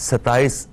27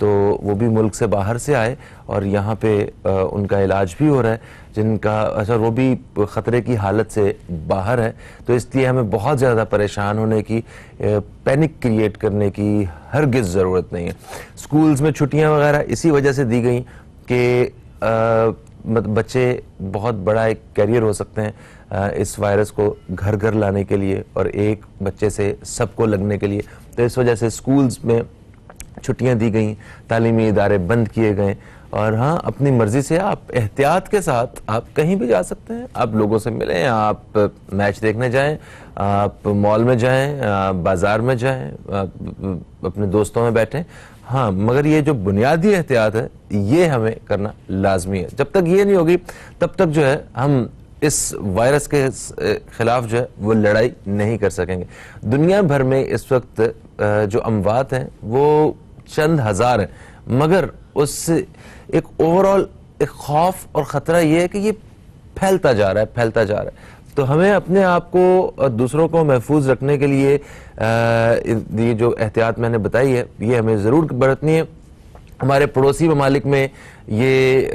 تو وہ بھی ملک سے باہر سے آئے اور یہاں پہ ان کا علاج بھی ہو رہا ہے، جن کا اثر وہ بھی خطرے کی حالت سے باہر ہے. تو اس لیے ہمیں بہت زیادہ پریشان ہونے کی، پینک کریٹ کرنے کی ہرگز ضرورت نہیں ہے. اسکولز میں چھٹیاں وغیرہ اسی وجہ سے دی گئیں کہ بچے بہت بڑا ایک کیریئر ہو سکتے ہیں اس وائرس کو گھر گھر لانے کے لیے اور ایک بچے سے سب کو لگنے کے لیے. تو اس وجہ سے اسکولز میں چھٹیاں دی گئیں، تعلیمی ادارے بند کیے گئے. اور ہاں، اپنی مرضی سے آپ احتیاط کے ساتھ آپ کہیں بھی جا سکتے ہیں، آپ لوگوں سے ملیں، آپ میچ دیکھنے جائیں، آپ مال میں جائیں، بازار میں جائیں، اپنے دوستوں میں بیٹھیں. ہاں، مگر یہ جو بنیادی احتیاط ہے یہ ہمیں کرنا لازمی ہے. جب تک یہ نہیں ہوگی تب تک جو ہے ہم اس وائرس کے خلاف جو ہے وہ لڑائی نہیں کر سکیں گے. دنیا بھر میں اس وقت جو اموات ہیں وہ چند ہزار ہیں، مگر اس سے ایک اوورال ایک خوف اور خطرہ یہ ہے کہ یہ پھیلتا جا رہا ہے. تو ہمیں اپنے آپ کو دوسروں کو محفوظ رکھنے کے لیے یہ جو احتیاط میں نے بتائی ہے یہ ہمیں ضرور برتنی ہے. ہمارے پڑوسی ممالک میں یہ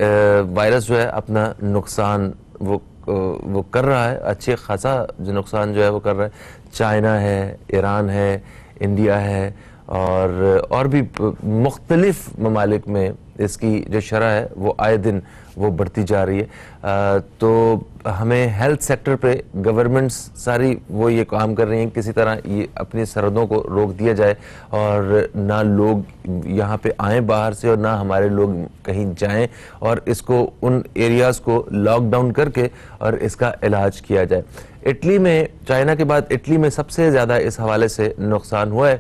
وائرس جو ہے اپنا نقصان وہ کر رہا ہے، اچھے خاصا جو نقصان جو ہے وہ کر رہا ہے. چائنا ہے، ایران ہے، انڈیا ہے اور بھی مختلف ممالک میں اس کی جو شرح ہے وہ آئے دن وہ بڑھتی جا رہی ہے. تو ہمیں ہیلتھ سیکٹر پہ گورنمنٹس ساری وہ یہ کام کر رہی ہیں کسی طرح یہ اپنی سرحدوں کو روک دیا جائے اور نہ لوگ یہاں پہ آئیں باہر سے اور نہ ہمارے لوگ کہیں جائیں، اور اس کو ان ایریاز کو لاک ڈاؤن کر کے اور اس کا علاج کیا جائے. اٹلی میں، چائنا کے بعد اٹلی میں سب سے زیادہ اس حوالے سے نقصان ہوا ہے.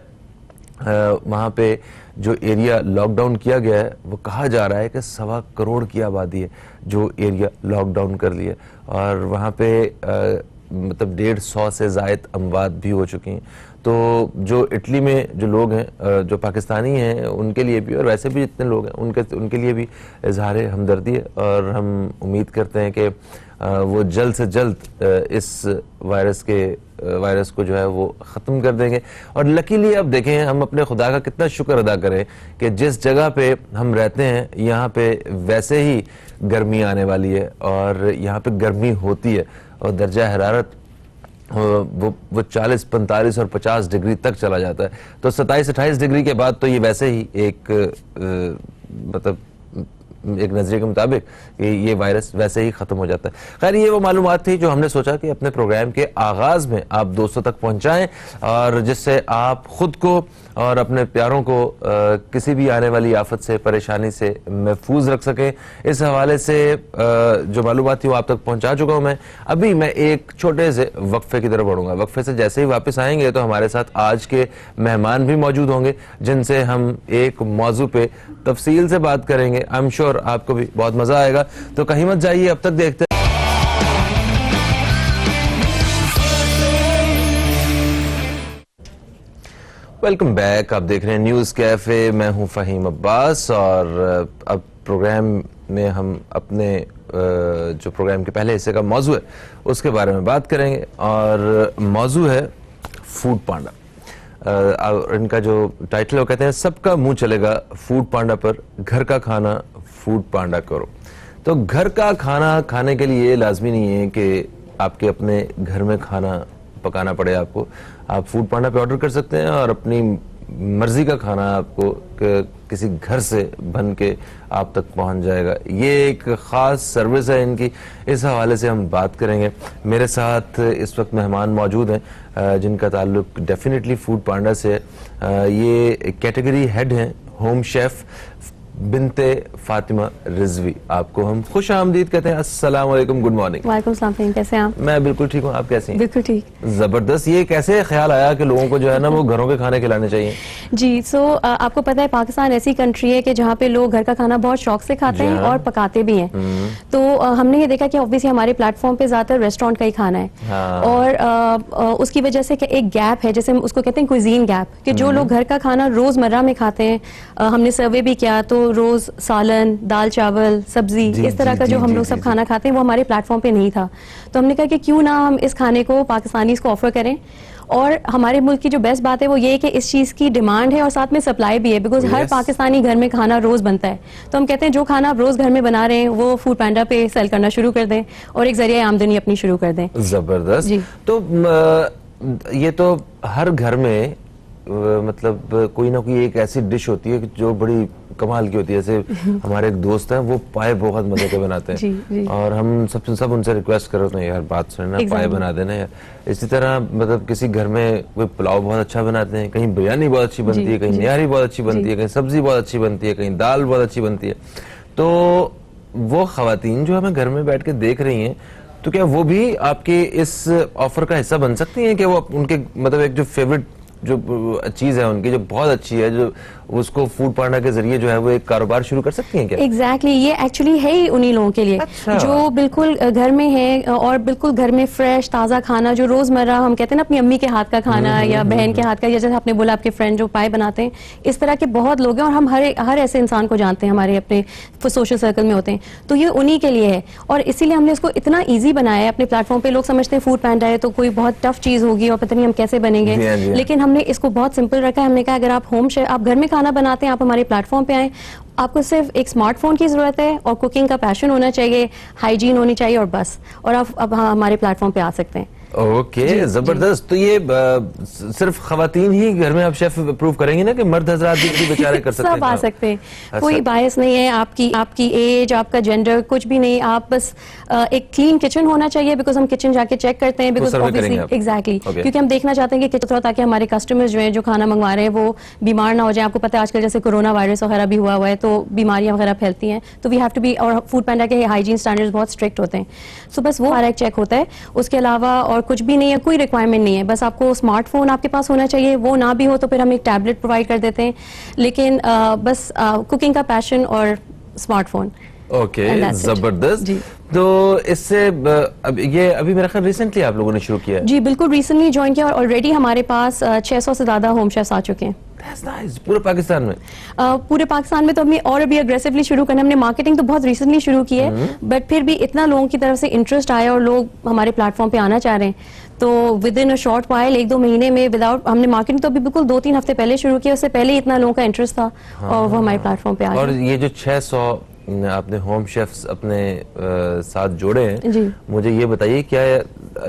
وہاں پہ جو ایریا لاک ڈاؤن کیا گیا ہے وہ کہا جا رہا ہے کہ 1.25 کروڑ کی آبادی ہے جو ایریا لاک ڈاؤن کر لیا، اور وہاں پہ مطلب 150 سے زائد اموات بھی ہو چکی ہیں. تو جو اٹلی میں جو لوگ ہیں جو پاکستانی ہیں ان کے لیے بھی اور ویسے بھی جتنے لوگ ہیں ان کے لیے بھی اظہار ہمدردی ہے، اور ہم امید کرتے ہیں کہ وہ جلد سے جلد اس وائرس کو جو ہے وہ ختم کر دیں گے. اور لکیلی اب دیکھیں ہم اپنے خدا کا کتنا شکر ادا کریں کہ جس جگہ پہ ہم رہتے ہیں یہاں پہ ویسے ہی گرمی آنے والی ہے اور یہاں پہ گرمی ہوتی ہے اور درجہ حرارت وہ 40، 45 اور 50 ڈگری تک چلا جاتا ہے. تو 27، 28 ڈگری کے بعد تو یہ ویسے ہی ایک نظریے کے مطابق کہ یہ وائرس ویسے ہی ختم ہو جاتا ہے. خیر، یہ وہ معلومات تھی جو ہم نے سوچا کہ اپنے پروگرام کے آغاز میں آپ دوستوں تک پہنچائیں، اور جس سے آپ خود کو اور اپنے پیاروں کو کسی بھی آنے والی آفت سے، پریشانی سے محفوظ رکھ سکیں. اس حوالے سے جو معلومات تھی وہ آپ تک پہنچا چکا ہوں میں. ابھی میں ایک چھوٹے سے وقفے کی طرف بڑھوں گا. وقفے سے جیسے ہی واپس آئیں گے تو ہمارے ساتھ آج کے مہمان بھی موجود ہوں گے جن سے ہم ایک موضوع پہ تفصیل سے بات کریں گے. I'm sure آپ کو بھی بہت مزہ آئے گا. تو کہیں مت جائیے، اب تک دیکھتے ہیں. Welcome back. آپ دیکھ رہے ہیں نیوز کیفے. میں ہوں فہیم عباس، اور اب پروگرام میں ہم اپنے جو پروگرام کے پہلے حصے کا موضوع ہے اس کے بارے میں بات کریں گے، اور موضوع ہے فوڈ پانڈا. ان کا جو ٹائٹل ہے وہ کہتے ہیں سب کا منہ چلے گا فوڈ پانڈا پر، گھر کا کھانا فوڈ پانڈا کرو. تو گھر کا کھانا کھانے کے لیے لازمی نہیں ہے کہ آپ کے اپنے گھر میں کھانا پکانا پڑے آپ کو. آپ فوڈ پانڈا پہ آرڈر کر سکتے ہیں اور اپنی مرضی کا کھانا آپ کو کسی گھر سے بن کے آپ تک پہنچ جائے گا. یہ ایک خاص سروس ہے ان کی. اس حوالے سے ہم بات کریں گے. میرے ساتھ اس وقت مہمان موجود ہیں جن کا تعلق ڈیفینیٹلی فوڈ پانڈا سے ہے. یہ کیٹیگری ہیڈ ہیں ہوم شیف بنت فاطمہ رضوی. آپ کو ہم خوش آمدید کہتے ہیں. السلام علیکم، گڈ مارننگ. وعلیکم السلام. کیسے ہیں آپ؟ میں بالکل ٹھیک ہوں، آپ کیسی ہیں؟ بالکل ٹھیک. زبردست. یہ کیسے خیال آیا کہ لوگوں کو جو ہے نا وہ گھروں کے کھانے کھلانے چاہیے؟ جی آپ کو پتہ ہے پاکستان ایسی کنٹری ہے کہ جہاں پہ لوگ گھر کا کھانا بہت شوق سے کھاتے ہیں اور پکاتے بھی ہیں. تو ہم نے یہ دیکھا کہ obviously ہمارے پلیٹ فارم پہ زیادہ تر ریسٹورینٹ کا ہی کھانا ہے، اور اس کی وجہ سے کہ ایک گیپ ہے جیسے اس کو کہتے ہیں کوزین گیپ، کہ جو لوگ گھر کا کھانا روز مرہ میں کھاتے ہیں. ہم نے سروے بھی کیا تو روز سالن، دال چاول، سبزی، اس طرح کا جو ہم لوگ سب کھانا کھاتے ہیں وہ ہمارے پلیٹ فارم پہ نہیں تھا. تو ہم نے کہا کہ کیوں نہ ہم اس کھانے کو پاکستانیز کو آفر کریں اور ہمارے ملک کی جو بیسٹ بات ہے وہ یہ ہے کہ اس چیز کی ڈیمانڈ ہے اور ساتھ میں سپلائی بھی ہے, بیکاز ہر پاکستانی گھر میں کھانا روز بنتا ہے. تو ہم کہتے ہیں جو کھانا آپ روز گھر میں بنا رہے ہیں وہ فوڈ پینڈا پہ سیل کرنا شروع کر دیں اور ایک ذریعہ آمدنی اپنی شروع کر دیں. زبردست. تو یہ تو ہر گھر میں مطلب کوئی نہ کوئی ایک ایسی ڈش ہوتی ہے جو بڑی کمال کی ہوتی ہے. جیسے ہمارے ایک دوست ہیں, وہ پائے بہت مزے کے بناتے ہیں, اور ہم سب ان سے ریکویسٹ کر رہے ہیں یار بات سننا, پائے بنا دینا یار. اسی طرح مطلب کسی گھر میں کوئی پلاؤ بہت اچھا بناتے ہیں, کہیں بریانی بہت اچھی بنتی ہے, کہیں نہاری بہت اچھی بنتی ہے, کہیں سبزی بہت اچھی بنتی ہے, کہیں دال بہت اچھی بنتی ہے. تو وہ خواتین جو ہمیں گھر میں بیٹھ کے دیکھ رہی ہیں, تو کیا وہ بھی آپ کے اس آفر کا حصہ بن سکتی ہیں کہ وہ ان کے مطلب ایک جو فیوریٹ جو چیز ہے ان کی جو بہت اچھی ہے, جو اس کو فوڈ پانڈا کے ذریعے جو ہے وہ ایک کاروبار شروع کر سکتی ہیں کیا؟ ایگزیکٹلی, یہ ایکچولی ہے ہی انہی لوگوں کے لیے جو بالکل گھر میں ہے اور بالکل گھر میں فریش تازہ کھانا جو روزمرہ ہم کہتے ہیں نا اپنی امی کے ہاتھ کا کھانا یا بہن کے ہاتھ کا, یا جیسے آپ نے بولا آپ کے فرینڈ جو پائے بناتے ہیں, اس طرح کے بہت لوگ ہیں اور ہم ہر ایسے انسان کو جانتے ہیں ہمارے اپنے سوشل سرکل میں ہوتے ہیں. تو یہ انہی کے لیے ہے اور اسی لیے ہم نے اس کو اتنا ایزی بنایا ہے اپنے پلیٹ فارم پہ. لوگ سمجھتے ہیں فوڈ پینڈا ہے تو کوئی بہت ٹف چیز ہوگی اور پتہ نہیں ہم کیسے بنیں گے, لیکن ہم نے اس کو بہت سمپل رکھا ہے. ہم نے کہا اگر آپ آپ گھر میں کھانا بناتے ہیں, آپ ہمارے پلیٹ فارم پہ آئیں, آپ کو صرف ایک اسمارٹ فون کی ضرورت ہے اور کوکنگ کا پیشن ہونا چاہیے, ہائیجین ہونی چاہیے اور بس, اور آپ اب ہمارے پلیٹ فارم پہ آ سکتے ہیں. اوکے, زبردست. تو یہ صرف خواتین ہی گھر میں آپ شیف اپروو کریں گے نا کہ مرد حضرات بھی بیچارے کر سکتے ہیں؟ سب آ سکتے ہیں, کوئی باعث نہیں ہے. آپ کی ایج, آپ کا جینڈر کچھ بھی نہیں, آپ بس ایک کلین کچن ہونا چاہیے, بیکاز ہم کچن جا کے چیک کرتے ہیں, بیکاز obviously ایگزیکٹلی کیونکہ ہم دیکھنا چاہتے ہیں کہ کس طرح تاکہ ہمارے کسٹمرز جو ہیں جو کھانا منگوا رہے ہیں وہ بیمار نہ ہو جائیں. آپ کو پتہ ہے آج کل جیسے کورونا وائرس وغیرہ بھی ہوا ہے تو بیماریاں وغیرہ پھیلتی ہیں, تو وی ہیو ٹو بی, اور فوڈ پینڈا کے ہائیجین اسٹینڈرڈز بہت اسٹرکٹ ہوتے ہیں. سو بس وہ ہمارا ایک چیک ہوتا ہے, اس کے علاوہ اور کچھ بھی نہیں ہے, کوئی ریکوائرمنٹ نہیں ہے. بس آپ کو اسمارٹ فون آپ کے پاس ہونا چاہیے, وہ نہ بھی ہو تو پھر ہم ایک ٹیبلٹ پرووائڈ کر دیتے ہیں, لیکن بس کوکنگ کا پیشن اور اسمارٹ فون. اوکے, زبردست. تو اس سے یہ ابھی میرا خیال ریسنٹلی آپ لوگوں نے شروع کیا ہے؟ جی بالکل, ریسنٹلی جوائن کیا, اور آلریڈی ہمارے پاس 600 سے زیادہ ہوم شیفs آ چکے ہیں. پورے پاکستان میں؟ پورے پاکستان میں تو ہم نے اور ابھی اگریسولی شروع کرنا, ہم نے مارکیٹنگ تو بہت ریسنٹلی شروع کی ہے, بٹ پھر بھی اتنا لوگوں کی طرف سے انٹرسٹ آیا اور لوگ ہمارے پلیٹ فارم پہ آنا چاہ رہے ہیں, تو with in a short while 1-2 مہینے میں وداؤٹ, ہم نے مارکیٹنگ تو ابھی بالکل 2-3 ہفتے پہلے شروع کیا, اس سے پہلے اتنا لوگوں کا انٹرسٹ تھا اور وہ ہمارے پلیٹ فارم پہ آ گئے. اور یہ جو 600 آپ نے ہوم شیفs اپنے ساتھ جوڑے ہیں, مجھے یہ بتائیے کیا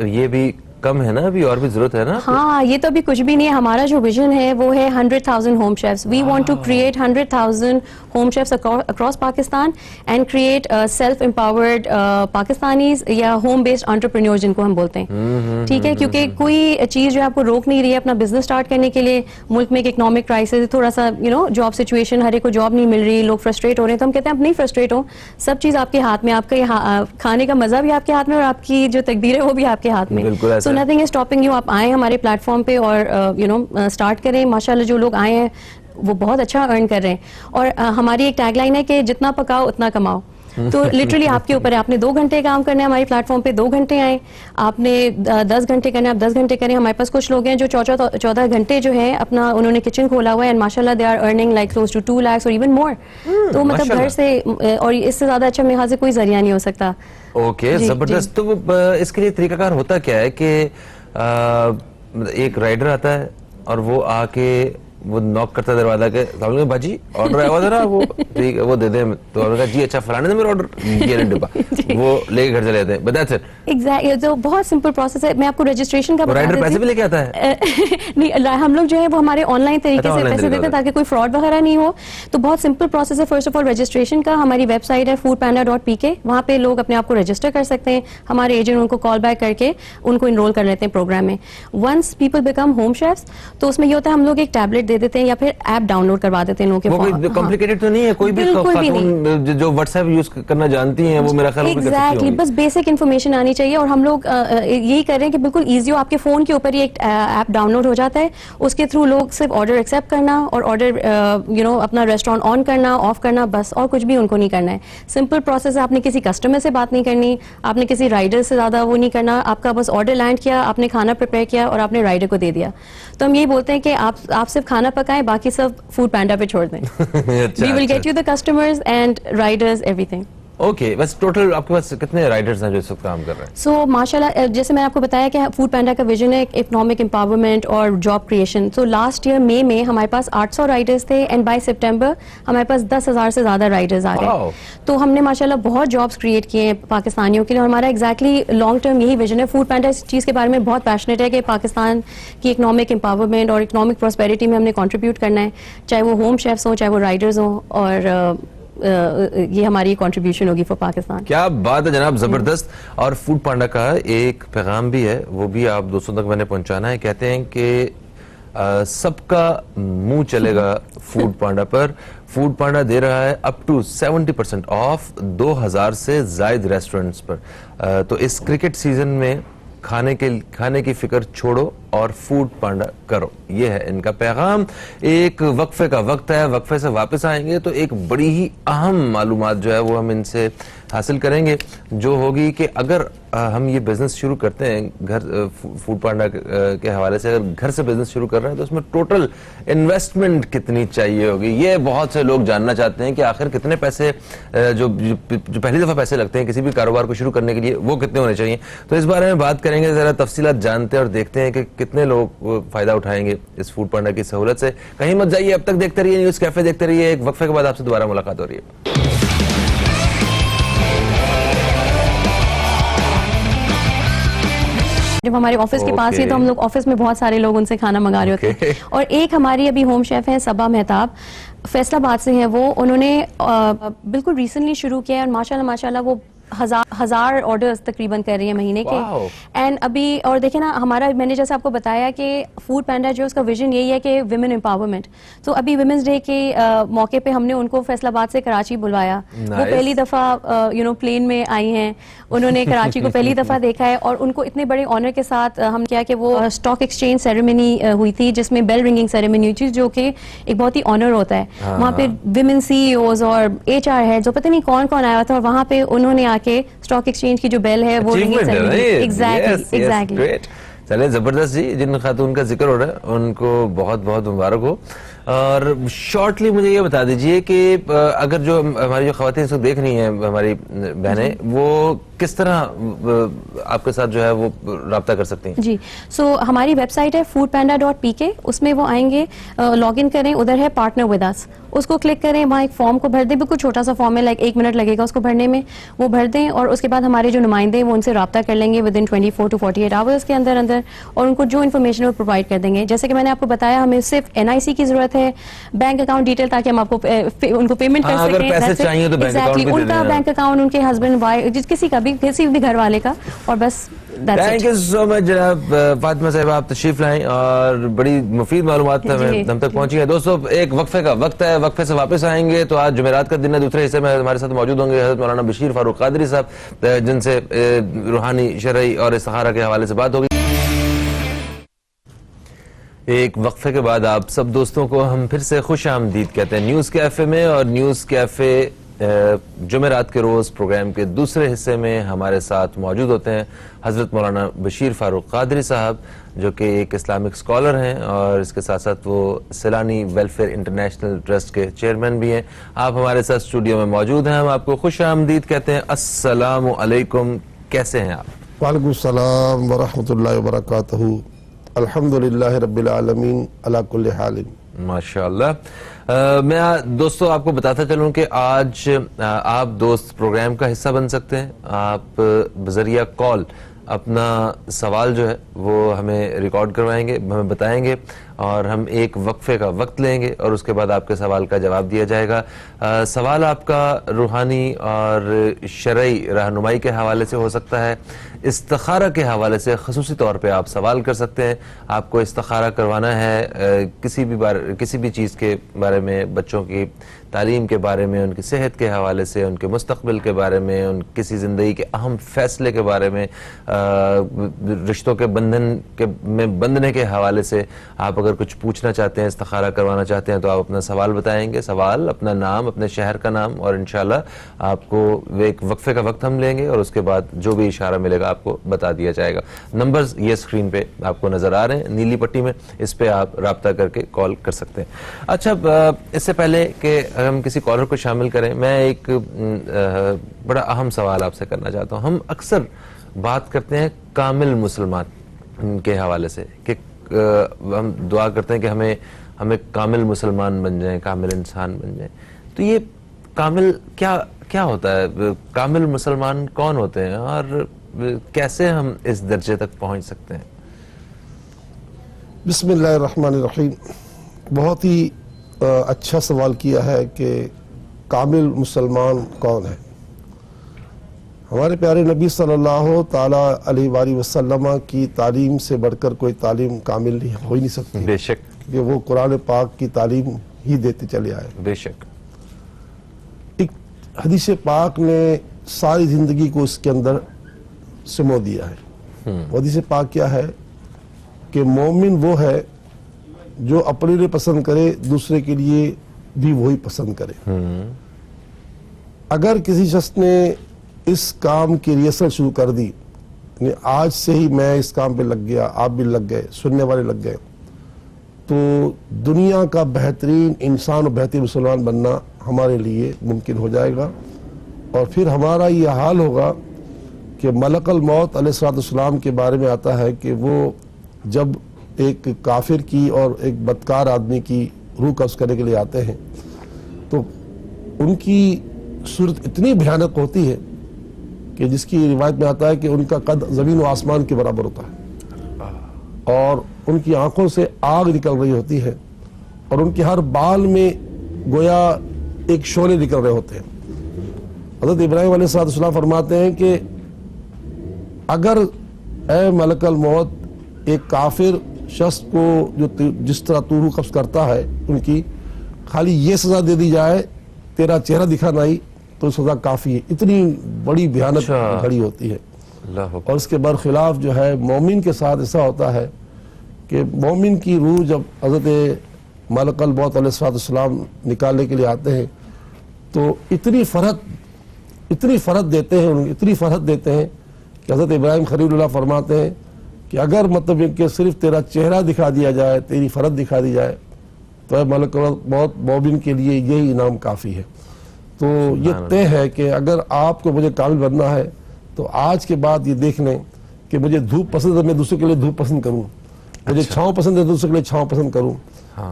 یہ بھی کم ہے نا, ابھی اور بھی ضرورت ہے نا؟ ہاں, یہ تو ابھی کچھ بھی نہیں ہے. ہمارا جو ویژن ہے وہ ہے 100,000 home chefs. We want to create 100,000 home chefs across Pakistan and create self empowered Pakistanis یا ہوم بیسڈ انٹرپرینیور جن کو ہم بولتے ہیں. ٹھیک ہے, کیونکہ کوئی چیز جو آپ کو روک نہیں رہی ہے اپنا بزنس اسٹارٹ کرنے کے لیے. ملک میں ایک اکنامک کرائسس, تھوڑا سا جاب سچویشن, ہر ایک کو جاب نہیں مل رہی, لوگ فرسٹریٹ ہو رہے ہیں, تو ہم کہتے ہیں آپ نہیں فرسٹریٹ ہو, سب چیز آپ کے ہاتھ میں, آپ کا کھانے کا مزہ بھی آپ کے ہاتھ میں اور آپ کی جو تقدیر ہے وہ بھی آپ کے ہاتھ میں. سو نتھنگ از اسٹاپنگ یو. آپ آئیں ہمارے پلیٹ فارم پہ اور اسٹارٹ کریں. ماشاءاللہ جو لوگ آئے ہیں وہ بہت اچھا ارن کر رہے ہیں, اور ہماری ایک ٹیگ لائن ہے کہ جتنا پکاؤ اتنا کماؤ. تو لٹرلی آپ کے اوپر ہے, آپ نے 2 گھنٹے کام کرنا ہے ہماری پلیٹ فارم پہ, 2 گھنٹے آئیں. آپ نے 10 گھنٹے کرنا ہے, آپ 10 گھنٹے کریں. ہمارے پاس کچھ لوگ ہیں جو 14 گھنٹے جو ہے اپنا انہوں نے کچن کھولا ہوا ہے, اینڈ ماشاء اللہ they are earning like close to 2 lakhs اور ایون مور. تو مطلب گھر سے, اور اس سے زیادہ اچھا میرے خیال سے کوئی ذریعہ نہیں ہو سکتا. اوکے, زبردست. تو اس کے لیے طریقہ کار ہوتا کیا ہے کہ ایک رائڈر آتا ہے اور وہ آ کے وہ نوک کرتا ہے دروازہ کے, باجی آرڈر آیا ہوا تھا نا, وہ ٹھیک ہے وہ دے دیں. تو انہوں نے کہا جی اچھا فلانے نے میرا آرڈر, یہ ڈبا, وہ لے کے گھر چلے جاتے ہیں. But that's it. ایگزیکٹلی, تو بہت سمپل پروسیس ہے. میں آپ کو رجسٹریشن کا بتا دیتی ہوں. رائڈر پیسے بھی لے کے آتا ہے؟ نہیں, ہم لوگ جو ہے وہ ہمارے آن لائن طریقے سے پیسے دیتے ہیں تاکہ کوئی فراڈ وغیرہ نہیں ہو. تو بہت سمپل پروسیس ہے. فرسٹ آف آل رجسٹریشن کا, ہماری ویب سائٹ ہے foodpanda.pk, وہاں پہ لوگ اپنے آپ کو رجسٹر کر سکتے ہیں. ہمارے ایجنٹ ان کو کال بیک کر کے ان کو انرول کر لیتے ہیں پروگرام میں. ونس پیپل بیکم ہوم شیفs, تو اس میں یہ ہوتا ہے ہم لوگ ایک ٹیبلٹ دے دیتے ہیں یا پھر ایپ ڈاؤن لوڈ کروا دیتے ہیں لوگوں کے فون. وہ کمپلیکیٹڈ تو نہیں ہے, کوئی بھی خاتون جو واٹس ایپ یوز کرنا جانتی ہیں وہ میرا خیال ہے ایگزیکٹلی, بس بیسک انفارمیشن آنی چاہیے. اور ہم لوگ یہی کر رہے ہیں کہ بالکل ایزی ہو. آپ کے فون کے اوپر ہی ایک ایپ ڈاؤن لوڈ ہو جاتا ہے, اس کے تھرو لوگ صرف آرڈر ایکسیپٹ کرنا اور آرڈر اپنا ریسٹورینٹ آن کرنا آف کرنا, بس اور کچھ بھی ان کو نہیں کرنا ہے. سمپل پروسیس ہے. آپ نے کسی کسٹمر سے بات نہیں کرنی, آپ نے کسی رائڈر سے زیادہ وہ نہیں کرنا. آپ کا بس آرڈر لینڈ کیا, آپ نے کھانا پریپیئر کیا اور آپ نے رائڈر کو دے دیا. تو ہم یہی بولتے ہیں کہ آپ صرف کھانا پکائیں, باقی سب فوڈ پینڈا پہ چھوڑ دیں. We will get you the customers and riders, everything. Okay بس ٹوٹل آپ کے پاس کتنے رائڈرز ہیں جو اس وقت کام کر رہے ہیں؟ سو ماشاءاللہ جیسے میں نے آپ کو بتایا کہ فوڈ پینڈا کا ویژن ہے اکنامک امپاورمنٹ اور job creation. So last year May میں ہمارے پاس 800 رائڈرز تھے اینڈ بائی سپٹمبر ہمارے پاس 10,000 سے زیادہ رائڈرز آ گئے. تو ہم نے ماشاءاللہ بہت جابس کریٹ کیے ہیں پاکستانیوں کے لیے اور ہمارا ایگزیکٹلی لانگ ٹرم یہی ویژن ہے. فوڈ پینڈا اس چیز کے بارے میں بہت پیشنیٹ ہے کہ پاکستان کی اکنامک امپاورمنٹ اور اکنامک پراسپیرٹی میں ہم نے کنٹریبیوٹ کرنا ہے, چاہے وہ ہوم شیفس ہوں چاہے وہ رائڈرز ہوں, اور یہ ہماری کنٹریبیوشن ہوگی فار پاکستان. کیا بات ہے جناب, زبردست. اور فوڈ پانڈا کا ایک پیغام بھی ہے, وہ بھی آپ دوستوں تک میں نے پہنچانا ہے. کہتے ہیں کہ سب کا منہ چلے گا فوڈ پانڈا پر. فوڈ پانڈا دے رہا ہے اپ ٹو 70% آف 2000 سے زائد ریسٹورنٹس پر. تو اس کرکٹ سیزن میں کھانے کی فکر چھوڑو اور فوڈ پانڈا کرو, یہ ہے ان کا پیغام. ایک وقفے کا وقت ہے, وقفے سے واپس آئیں گے تو ایک بڑی ہی اہم معلومات جو ہے وہ ہم ان سے حاصل کریں گے, جو ہوگی کہ اگر ہم یہ بزنس شروع کرتے ہیں گھر فوڈ پانڈا کے حوالے سے, اگر گھر سے بزنس شروع کر رہے ہیں تو اس میں ٹوٹل انویسٹمنٹ کتنی چاہیے ہوگی. یہ بہت سے لوگ جاننا چاہتے ہیں کہ آخر کتنے پیسے جو پہلی دفعہ پیسے لگتے ہیں کسی بھی کاروبار کو شروع کرنے کے لیے وہ کتنے ہونے چاہیے. تو اس بارے میں بات کریں گے, ذرا تفصیلات جانتے ہیں اور دیکھتے ہیں کہ کتنے لوگ فائدہ اٹھائیں گے اس فوڈ پانڈا کی سہولت سے. کہیں مت جائیے, اب تک دیکھتے رہیے نیوز کیفے, دیکھتے رہیے. ایک وقفے کے بعد آپ سے دوبارہ ملاقات ہو رہی ہے. جب ہمارے آفس کے پاس ہی تو ہم لوگ آفس میں بہت سارے لوگ ان سے کھانا منگا رہے ہوتے ہیں. اور ایک ہماری ابھی ہوم شیف ہیں صبا مہتاب, فیصل آباد سے ہیں وہ, انہوں نے بالکل ریسنٹلی شروع کیا ہے اور ماشاءاللہ وہ 1000 آرڈرز تقریباً کر رہی ہیں مہینے کے. اینڈ ابھی اور دیکھیں نا, ہمارا میں نے جیسے آپ کو بتایا کہ فوڈ پینڈا جو اس کا ویژن یہی ہے کہ ویمن امپاورمنٹ. تو ابھی ویمنس ڈے کے موقع پہ ہم نے ان کو فیصل آباد سے کراچی بلوایا. وہ پہلی دفعہ پلین میں آئی ہیں, انہوں نے کراچی کو پہلی دفعہ دیکھا ہے اور ان کو اتنے بڑے آنر کے ساتھ ہم کیا کہ وہ اسٹاک ایکسچینج سیریمنی ہوئی تھی جس میں بیل رنگنگ سیریمنی ہوئی تھی, جو کہ ایک بہت ہی آنر ہوتا ہے. وہاں پہ ویمن CEOs اور HR ہیڈ جو پتہ نہیں کون کون آیا تھا, اور وہاں پہ انہوں نے آ کے اسٹاک ایکسچینج کی جو بیل ہے وہ ایگزیکٹلی. چلے زبردست جی, جن خاتون کا ذکر ہو رہا ہے ان کو بہت بہت مبارک ہو. اور شارٹلی مجھے یہ بتا دیجئے کہ اگر جو ہماری جو خواتین اس کو دیکھ رہی ہیں, ہماری بہنیں, وہ کس طرح آپ کے ساتھ جو ہے وہ رابطہ کر سکتی ہیں؟ جی, سو ہماری ویب سائٹ ہے foodpanda.pk, اس میں وہ آئیں گے, لاگ ان کریں, ادھر ہے پارٹنر ود اس, اس کو کلک کریں, وہاں ایک فارم کو بھر دیں, بالکل چھوٹا سا فارم ہے, لائک 1 منٹ لگے گا اس کو بھرنے میں, وہ بھر دیں اور اس کے بعد ہمارے جو نمائندے وہ ان سے رابطہ کر لیں گے ود ان 24 to 48 آورس کے اندر اور ان کو جو انفارمیشن وہ پرووائڈ کر دیں گے. جیسے کہ میں نے آپ کو بتایا, ہمیں صرف NIC کی ضرورت ہے, بینک اکاؤنٹ ڈیٹیل, تاکہ ہم آپ کو ان کو پیمنٹ کر سکیں. اگر پیسے چاہیے تو بینک اکاؤنٹ بھی ان کا بینک اکاؤنٹ, ان کے ہسبینڈ وائف, کسی کا بھی, کسی بھی گھر والے کا, اور بس. تھینک یو سو مچ جناب فاطمہ صاحبہ, آپ تشریف لائیں اور بڑی مفید معلومات ہم تک پہنچی ہیں. دوستو ایک وقفے کا وقت ہے, وقفے سے واپس آئیں گے تو آج جمعرات کا دن ہے. دوسرے حصے میں ہمارے ساتھ موجود ہوں گے حضرت مولانا بشیر فاروق قادری صاحب, جن سے روحانی, شرعی اور استخارہ کے حوالے سے بات ہوگی. ایک وقفے کے بعد آپ سب دوستوں کو ہم پھر سے خوش آمدید کہتے ہیں نیوز کیفے میں. اور نیوز کیفے جمعرات کے روز پروگرام کے دوسرے حصے میں ہمارے ساتھ موجود ہوتے ہیں حضرت مولانا بشیر فاروق قادری صاحب, جو کہ ایک اسلامک اسکالر ہیں اور اس کے ساتھ ساتھ وہ سیلانی ویلفیئر انٹرنیشنل ٹرسٹ کے چیئرمین بھی ہیں. آپ ہمارے ساتھ اسٹوڈیو میں موجود ہیں, ہم آپ کو خوش آمدید کہتے ہیں. السلام علیکم, کیسے ہیں آپ؟ وعلیکم السلام ورحمۃ اللہ وبرکاتہ. الحمدللہ رب العالمین علی کل حال. ماشاءاللہ. میں دوستو آپ کو بتاتا چلوں کہ آج آپ دوست پروگرام کا حصہ بن سکتے ہیں. آپ بذریعہ کال اپنا سوال جو ہے وہ ہمیں ریکارڈ کروائیں گے, ہمیں بتائیں گے, اور ہم ایک وقفے کا وقت لیں گے اور اس کے بعد آپ کے سوال کا جواب دیا جائے گا. سوال آپ کا روحانی اور شرعی رہنمائی کے حوالے سے ہو سکتا ہے, استخارہ کے حوالے سے خصوصی طور پہ آپ سوال کر سکتے ہیں. آپ کو استخارہ کروانا ہے کسی بھی چیز کے بارے میں, بچوں کی تعلیم کے بارے میں, ان کی صحت کے حوالے سے, ان کے مستقبل کے بارے میں, کسی زندگی کے اہم فیصلے کے بارے میں, رشتوں کے بندھن میں بندھنے کے حوالے سے. آپ اگر کچھ پوچھنا چاہتے ہیں, استخارہ کروانا چاہتے ہیں, تو آپ اپنا سوال بتائیں گے, سوال, اپنا نام, اپنے شہر کا نام, اور انشاءاللہ آپ کو ایک وقفے کا وقت ہم لیں گے اور اس کے بعد جو بھی اشارہ ملے گا آپ کو بتا دیا جائے گا. نمبرز یہ اسکرین پہ آپ کو نظر آ رہے ہیں نیلی پٹی میں, اس پہ آپ رابطہ کر کے کال کر سکتے ہیں. اچھا, اس سے پہلے کہ ہم کسی کالر کو شامل کریں, میں ایک بڑا اہم سوال آپ سے کرنا چاہتا ہوں. ہم اکثر بات کرتے ہیں کامل مسلمان کے حوالے سے کہ ہم دعا کرتے ہیں کہ ہمیں کامل مسلمان بن جائیں, کامل انسان بن جائیں. تو یہ کامل کیا ہوتا ہے؟ کامل مسلمان کون ہوتے ہیں اور کیسے ہم اس درجے تک پہنچ سکتے ہیں؟ بسم اللہ الرحمن الرحیم. بہت ہی اچھا سوال کیا ہے کہ کامل مسلمان کون ہے. ہمارے پیارے نبی صلی اللہ تعالی علیہ وآلہ وسلم کی تعلیم سے بڑھ کر کوئی تعلیم کامل ہو ہی نہیں سکتی. بے شک, کہ وہ قرآن پاک کی تعلیم ہی دیتے چلے آئے. بے شک. ایک حدیث پاک نے ساری زندگی کو اس کے اندر سمو دیا ہے. حدیث پاک کیا ہے کہ مومن وہ ہے جو اپنے لیے پسند کرے, دوسرے کے لیے بھی وہی پسند کرے. اگر کسی شخص نے اس کام کی ریسرچ شروع کر دی, یعنی آج سے ہی میں اس کام پہ لگ گیا, آپ بھی لگ گئے, سننے والے لگ گئے, تو دنیا کا بہترین انسان اور بہترین مسلمان بننا ہمارے لیے ممکن ہو جائے گا. اور پھر ہمارا یہ حال ہوگا کہ ملک الموت علیہ الصلوۃ والسلام کے بارے میں آتا ہے کہ وہ جب ایک کافر کی اور ایک بدکار آدمی کی روح قبض کرنے کے لیے آتے ہیں تو ان کی صورت اتنی بھیانک ہوتی ہے کہ جس کی روایت میں آتا ہے کہ ان کا قد زمین و آسمان کے برابر ہوتا ہے, اور ان کی آنکھوں سے آگ نکل رہی ہوتی ہے, اور ان کے ہر بال میں گویا ایک شعلے نکل رہے ہوتے ہیں. حضرت ابراہیم علیہ السلام فرماتے ہیں کہ اگر اے ملک الموت ایک کافر شخص کو جو جس طرح تو روح قبض کرتا ہے ان کی, خالی یہ سزا دے دی جائے تیرا چہرہ دکھانا ہی, تو سزا کافی ہے. اتنی بڑی بھیانک گھڑی ہوتی ہے. اور اس کے برخلاف جو ہے مومن کے ساتھ ایسا ہوتا ہے کہ مومن کی روح جب حضرت ملک الموت علیہ السلام نکالنے کے لیے آتے ہیں تو اتنی فرحت دیتے ہیں کہ حضرت ابراہیم خلیل اللہ فرماتے ہیں کہ اگر مطلب کہ صرف تیرا چہرہ دکھا دیا جائے, تیری فرحت دکھا دی جائے, تو اے ملک الموت مومن کے لیے یہی انعام کافی ہے. تو یہ طے ہے کہ اگر آپ کو مجھے کامل بننا ہے تو آج کے بعد یہ دیکھ لیں کہ مجھے دھوپ پسند ہے, میں دوسرے کے لیے دھوپ پسند کروں, مجھے چھاؤں پسند ہے دوسرے کے لیے چھاؤں پسند کروں,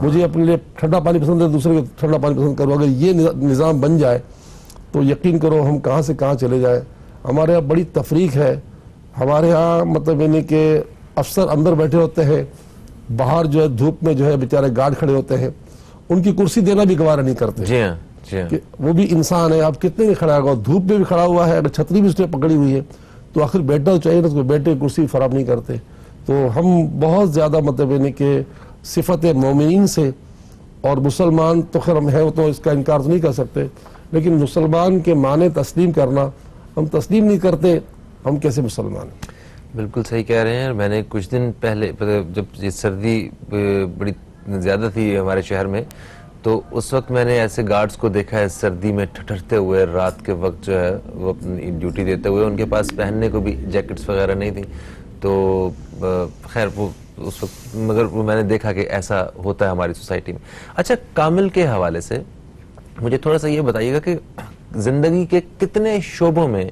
مجھے اپنے لیے ٹھنڈا پانی پسند ہے دوسرے کو ٹھنڈا پانی پسند کروں. اگر یہ نظام بن جائے تو یقین کرو ہم کہاں سے کہاں چلے جائیں. ہمارے یہاں بڑی تفریق ہے. ہمارے ہاں مطلب یعنی کہ افسر اندر بیٹھے ہوتے ہیں, باہر جو ہے دھوپ میں جو ہے بیچارے گارڈ کھڑے ہوتے ہیں, ان کی کرسی دینا بھی گوارا نہیں کرتے. جی ہاں, جی ہاں. کہ وہ بھی انسان ہے, آپ کتنے بھی کھڑا ہوگا, دھوپ میں بھی کھڑا ہوا ہے, اگر چھتری بھی اس نے پکڑی ہوئی ہے تو آخر بیٹھنا تو چاہیے نا, اس کو بیٹھے کرسی فراہم نہیں کرتے. تو ہم بہت زیادہ مطلب یعنی کہ صفت مومنین سے, اور مسلمان تو خیر ہم ہیں تو اس کا انکار تو نہیں کر سکتے, لیکن مسلمان کے معنی تسلیم کرنا ہم تسلیم نہیں کرتے, ہم کیسے مسلمان ہیں؟ بالکل صحیح کہہ رہے ہیں. میں نے کچھ دن پہلے جب یہ سردی بڑی زیادہ تھی ہمارے شہر میں, تو اس وقت میں نے ایسے گارڈز کو دیکھا ہے سردی میں ٹھٹھرتے ہوئے رات کے وقت جو ہے وہ اپنی ڈیوٹی دیتے ہوئے. ان کے پاس پہننے کو بھی جیکٹس وغیرہ نہیں تھیں, تو خیر وہ اس وقت, مگر میں نے دیکھا کہ ایسا ہوتا ہے ہماری سوسائٹی میں. اچھا, کامل کے حوالے سے مجھے تھوڑا سا یہ بتائیے گا کہ زندگی کے کتنے شعبوں میں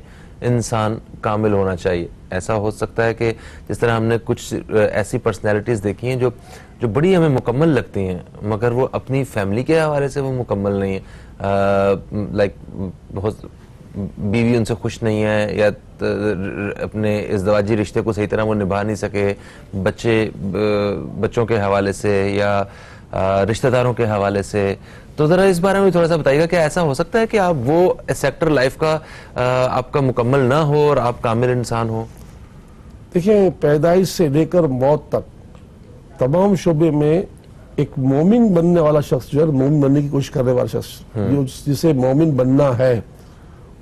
انسان کامل ہونا چاہیے؟ ایسا ہو سکتا ہے کہ جس طرح ہم نے کچھ ایسی پرسنالٹیز دیکھی ہیں جو بڑی ہمیں مکمل لگتی ہیں, مگر وہ اپنی فیملی کے حوالے سے وہ مکمل نہیں ہیں, لائک بہت بیوی ان سے خوش نہیں ہے, یا اپنے ازدواجی رشتے کو صحیح طرح وہ نبھا نہیں سکے, بچوں کے حوالے سے یا رشتہ داروں کے حوالے سے. تو ذرا اس بارے میں تھوڑا سا بتائیے گا کہ ایسا ہو سکتا ہے کہ آپ وہ سیکٹر لائف کا آپ کا مکمل نہ ہو اور آپ کامل انسان ہو؟ دیکھیں, پیدائش سے لے کر موت تک تمام شعبے میں ایک مومن بننے والا شخص جو ہے, مومن بننے کی کوشش کرنے والا شخص جسے مومن بننا ہے,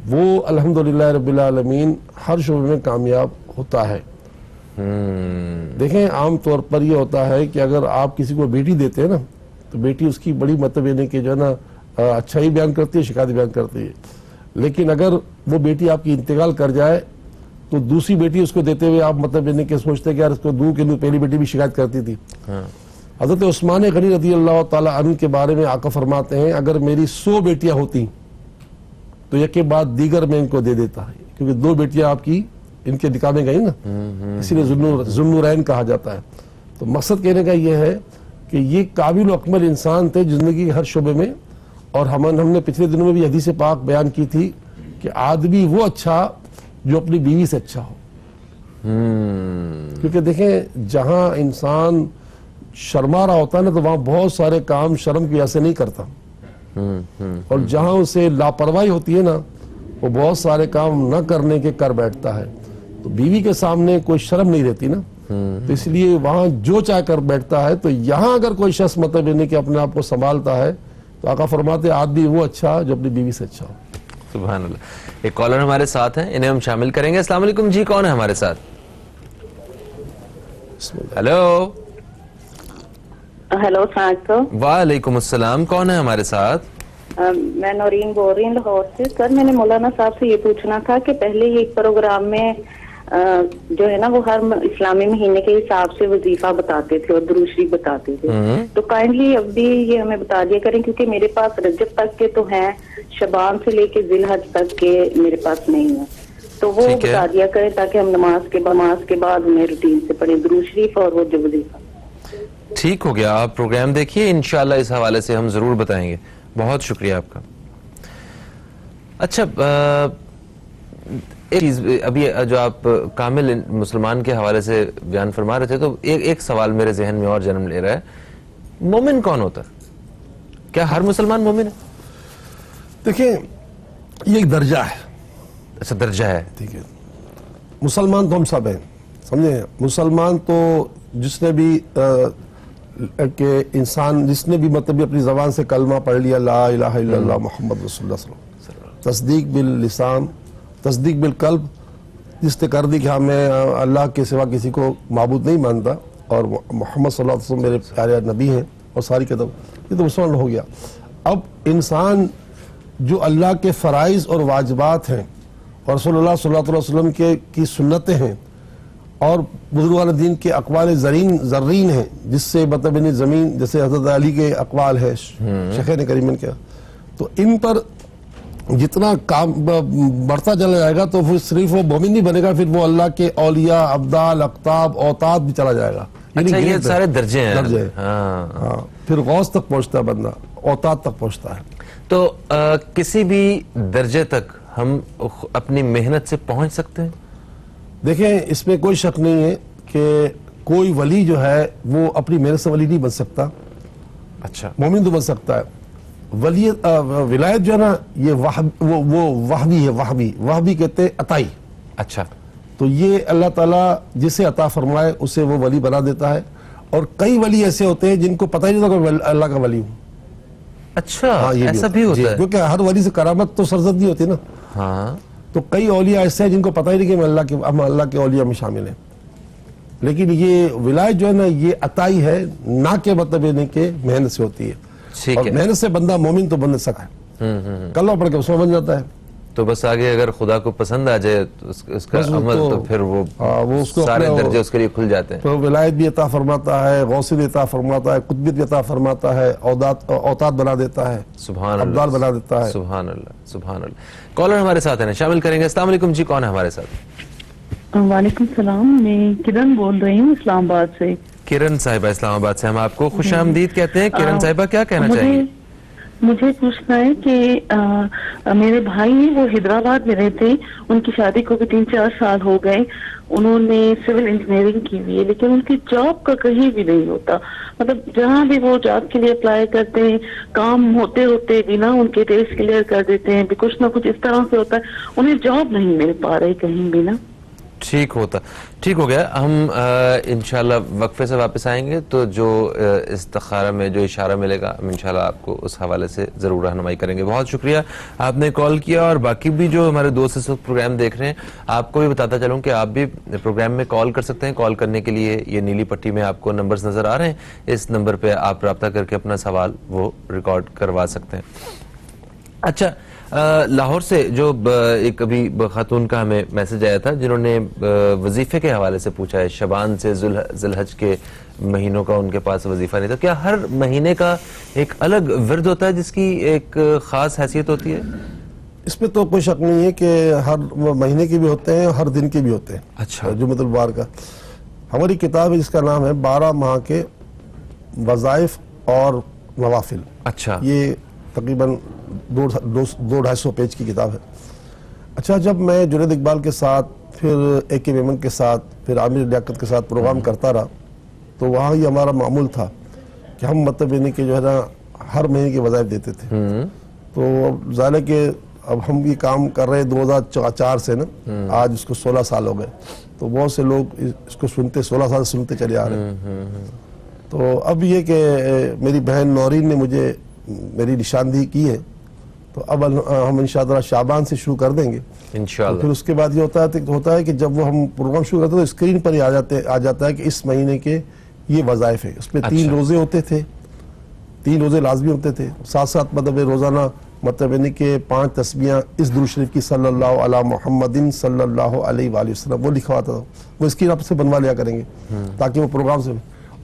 وہ الحمدللہ رب العالمین ہر شعبے میں کامیاب ہوتا ہے. دیکھیں عام طور پر یہ ہوتا ہے کہ اگر آپ کسی کو بیٹی دیتے ہیں نا تو بیٹی اس کی بڑی مطلب یہ نہیں کہ جو ہے نا اچھائی بیان کرتی ہے، شکایت بیان کرتی ہے، لیکن اگر وہ بیٹی آپ کی انتقال کر جائے تو دوسری بیٹی اس کو دیتے ہوئے آپ مطلب یہ نہیں کہ سوچتے کہ یار اس کو دوں کہ پہلی بیٹی بھی شکایت کرتی تھی. حضرت عثمان غنی رضی اللہ تعالیٰ عنہ کے بارے میں آقا فرماتے ہیں اگر میری 100 بیٹیاں ہوتی تو یک کے بعد دیگر میں ان کو دے دیتا ہے، کیونکہ 2 بیٹیاں آپ کی ان کے نکاح میں گئی نا، اسی لیے ذوالنورین کہا جاتا ہے. تو مقصد کہنے کا یہ ہے کہ یہ قابل و اکمل انسان تھے زندگی کے ہر شعبے میں. اور ہم نے پچھلے دنوں میں بھی حدیث پاک بیان کی تھی کہ آدمی وہ اچھا جو اپنی بیوی سے اچھا ہو. کیونکہ دیکھیں جہاں انسان شرما رہا ہوتا ہے نا تو وہاں بہت سارے کام شرم کی وجہ سے نہیں کرتا، اور جہاں اسے لاپرواہی ہوتی ہے نا وہ بہت سارے کام نہ کرنے کے کر بیٹھتا ہے. تو بیوی کے سامنے کوئی شرم نہیں رہتی نا، تو اس لیے وہاں جو چاہ کر بیٹھتا ہے. تو یہاں اگر کوئی شخص مطلب یہ نہیں کہ اپنے آپ کو سنبھالتا ہے تو آقا فرماتے آدمی وہ اچھا جو اپنی بیوی سے اچھا ہو. سبحان اللہ. ایک کالر ہمارے ساتھ ہیں، انہیں ہم شامل کریں گے. السلام علیکم جی، کون ہے ہمارے ساتھ؟ ہیلو. ہیلو السلام علیکم. وعلیکم السلام، کون ہے ہمارے ساتھ؟ میں نورین بول رہی ہوں لاہور سے. سر میں نے مولانا صاحب سے یہ پوچھنا تھا کہ پہلے یہ ایک پروگرام میں جو ہے نا وہ ہر اسلامی مہینے کے حساب سے وظیفہ بتاتے تھے اور درود شریف بتاتے تھے، تو کائنڈلی اب بھی یہ ہمیں بتا دیا کریں کیونکہ میرے پاس رجب تک کے تو ہیں، شعبان سے لے کے ذی الحج تک کے میرے پاس نہیں ہے، تو وہ بتا دیا کریں تاکہ ہم نماز کے بعد ہمیں روٹین سے پڑھیں درود شریف اور وہ جو وظیفہ. ٹھیک ہو گیا، آپ پروگرام دیکھیے، انشاءاللہ اس حوالے سے ہم ضرور بتائیں گے. بہت شکریہ آپ کا. اچھا ایک چیز ابھی جو آپ کامل مسلمان کے حوالے سے بیان فرما رہے تھے تو ایک سوال میرے ذہن میں اور جنم لے رہا ہے، مومن کون ہوتا ہے؟ کیا ہر مسلمان مومن ہے؟ دیکھیں یہ ایک درجہ ہے. اچھا درجہ ہے. ٹھیک ہے، مسلمان تو ہم سب ہیں، سمجھے. مسلمان تو جس نے بھی کہ انسان جس نے بھی مطلب اپنی زبان سے کلمہ پڑھ لیا لا الہ الا اللہ محمد رسول اللہ صلی اللہ علیہ وسلم، تصدیق باللسان تصدیق بالقلب، جس نے کر دی کہ ہاں میں اللہ کے سوا کسی کو معبود نہیں مانتا اور محمد صلی اللہ علیہ وسلم میرے پیارے نبی ہیں اور ساری کتاب، یہ تو مسلمان ہو گیا. اب انسان جو اللہ کے فرائض اور واجبات ہیں اور رسول اللہ صلی اللہ علیہ وسلم کی سنتیں ہیں اور بزرگان دین کے اقوال زرین ہیں، جس سے مطلب زمین جیسے حضرت علی کے اقوال ہے، شیخین کریمین کے، تو ان پر جتنا کام بڑھتا چلا جائے گا تو پھر صرف وہ مومن نہیں بنے گا، پھر وہ اللہ کے اولیاء، ابدال، اقطاب، اوتاد بھی چلا جائے گا. اچھا یہ سارے درجے ہیں. درجے ہاں، پھر غوث تک پہنچتا ہے بندہ، اوتاد تک پہنچتا ہے. تو کسی بھی درجے تک ہم اپنی محنت سے پہنچ سکتے ہیں؟ دیکھیں اس میں کوئی شک نہیں ہے کہ کوئی ولی جو ہے وہ اپنی محنت سے ولی نہیں بن سکتا. اچھا مومن تو بن سکتا ہے. ولایت جو ہے نا یہ وہبی ہے، وہبی کہتے ہیں عطائی. اچھا تو یہ اللہ تعالیٰ جسے عطا فرمائے اسے وہ ولی بنا دیتا ہے. اور کئی ولی ایسے ہوتے ہیں جن کو پتہ ہی نہیں ہوتا کہ اللہ کا ولی ہوں. اچھا ایسا بھی ہوتا ہے؟ کیونکہ ہر ولی سے کرامت تو سرزد نہیں ہوتی نا. ہاں تو کئی اولیاء ایسے ہیں جن کو پتہ ہی نہیں کہ ہم اللہ کے اولیاء میں شامل ہیں. لیکن یہ ولایت جو ہے نا یہ عطائی ہے، نہ کہ مطلب یہ نہیں کہ محنت سے ہوتی ہے. اور محنت سے بندہ مومن تو بن سکا ہے، کلمہ پڑھ کے اس میں بن جاتا ہے. تو بس آگے اگر خدا کو پسند آ جائے اس کا عمل تو پھر وہ سارے درجے اس کے لیے کھل جاتے ہیں. تو ولایت بھی عطا فرماتا ہے، غوثی بھی عطا فرماتا ہے، قطبیت بھی عطا فرماتا ہے، اوتاد بنا دیتا ہے، سبحان اللہ، ابدال بنا دیتا ہے. سبحان اللہ سبحان اللہ. کالر ہمارے ساتھ ہیں، شامل کریں گے. السلام علیکم جی، کون ہے ہمارے ساتھ؟ وعلیکم السلام، میں کرن بول رہی ہوں اسلام آباد سے. کرن صاحبہ اسلام آباد سے، ہم آپ کو خوش آمدید کہتے ہیں. کرن صاحبہ کیا کہنا چاہیں گے؟ مجھے پوچھنا ہے کہ میرے بھائی ہیں وہ حیدرآباد میں رہتے ہیں، ان کی شادی کو بھی 3-4 سال ہو گئے. انہوں نے سول انجینئرنگ کی ہوئی ہے لیکن ان کی جاب کا کہیں بھی نہیں ہوتا. مطلب جہاں بھی وہ جاب کے لیے اپلائی کرتے ہیں کام ہوتے ہوتے بھی نا ان کے ٹیسٹ کلیئر کر دیتے ہیں، بھی کچھ نہ کچھ اس طرح سے ہوتا ہے، انہیں جاب نہیں مل پا رہی کہیں بھی نا. ٹھیک ہو گیا. ہم انشاءاللہ وقفے سے واپس آئیں گے تو جو استخارہ میں جو اشارہ ملے گا ہم انشاءاللہ آپ کو اس حوالے سے ضرور رہنمائی کریں گے. بہت شکریہ آپ نے کال کیا, اور باقی بھی جو ہمارے دوست اس وقت پروگرام دیکھ رہے ہیں آپ کو بھی بتاتا چلوں کہ آپ بھی پروگرام میں کال کر سکتے ہیں. کال کرنے کے لیے یہ نیلی پٹی میں آپ کو نمبرز نظر آ رہے ہیں, اس نمبر پہ آپ رابطہ کر کے اپنا سوال وہ ریکارڈ کروا سکتے ہیں. اچھا, لاہور سے جو ایک ابھی خاتون کا ہمیں میسج آیا تھا جنہوں نے وظیفے کے حوالے سے پوچھا ہے. شعبان سے ذی الحج کے مہینوں کا ان کے پاس وظیفہ نہیں تھا. کیا ہر مہینے کا ایک الگ ورد ہوتا ہے جس کی ایک خاص حیثیت ہوتی ہے؟ اس میں تو کوئی شک نہیں ہے کہ ہر مہینے کے بھی ہوتے ہیں, ہر دن کے بھی ہوتے ہیں. اچھا, جمعۃ البار کا ہماری کتاب ہے جس کا نام ہے 12 ماہ کے وظائف اور نوافل. اچھا, یہ تقریباً 200-250 پیج کی کتاب ہے. اچھا, جب میں جنید اقبال کے ساتھ, پھر اے کے میمن کے ساتھ, پھر عامر لیاقت کے ساتھ پروگرام کرتا رہا تو وہاں یہ ہمارا معمول تھا کہ ہم مطلب یعنی کہ جو ہے نا ہر مہینے کے وظائف دیتے تھے. تو اب ظاہر ہے کہ اب ہم یہ کام کر رہے 2004 سے نا, آج اس کو 16 سال ہو گئے. تو بہت سے لوگ اس کو سنتے 16 سال سنتے چلے آ رہے ہیں. تو اب یہ کہ میری بہن نورین نے مجھے میری نشاندہی کی ہے, تو اب ہم انشاءاللہ شعبان سے شروع کر دیں گے انشاءاللہ. پھر اس کے بعد یہ ہوتا ہے کہ جب وہ ہم پروگرام شروع کرتے ہیں تو اسکرین پر ہی آ جاتا ہے کہ اس مہینے کے یہ وظائف ہیں. اس میں 3 روزے ہوتے تھے, 3 روزے لازمی ہوتے تھے, ساتھ مطلب روزانہ مطلب یعنی کہ 5 تسبیحاں اس درود شریف کی صلی اللہ علی محمد صلی اللہ علیہ وآلہ وسلم وہ لکھا ہوتا تھا. وہ اسکرین آپ سے بنوا لیا کریں گے تاکہ وہ پروگرام سے.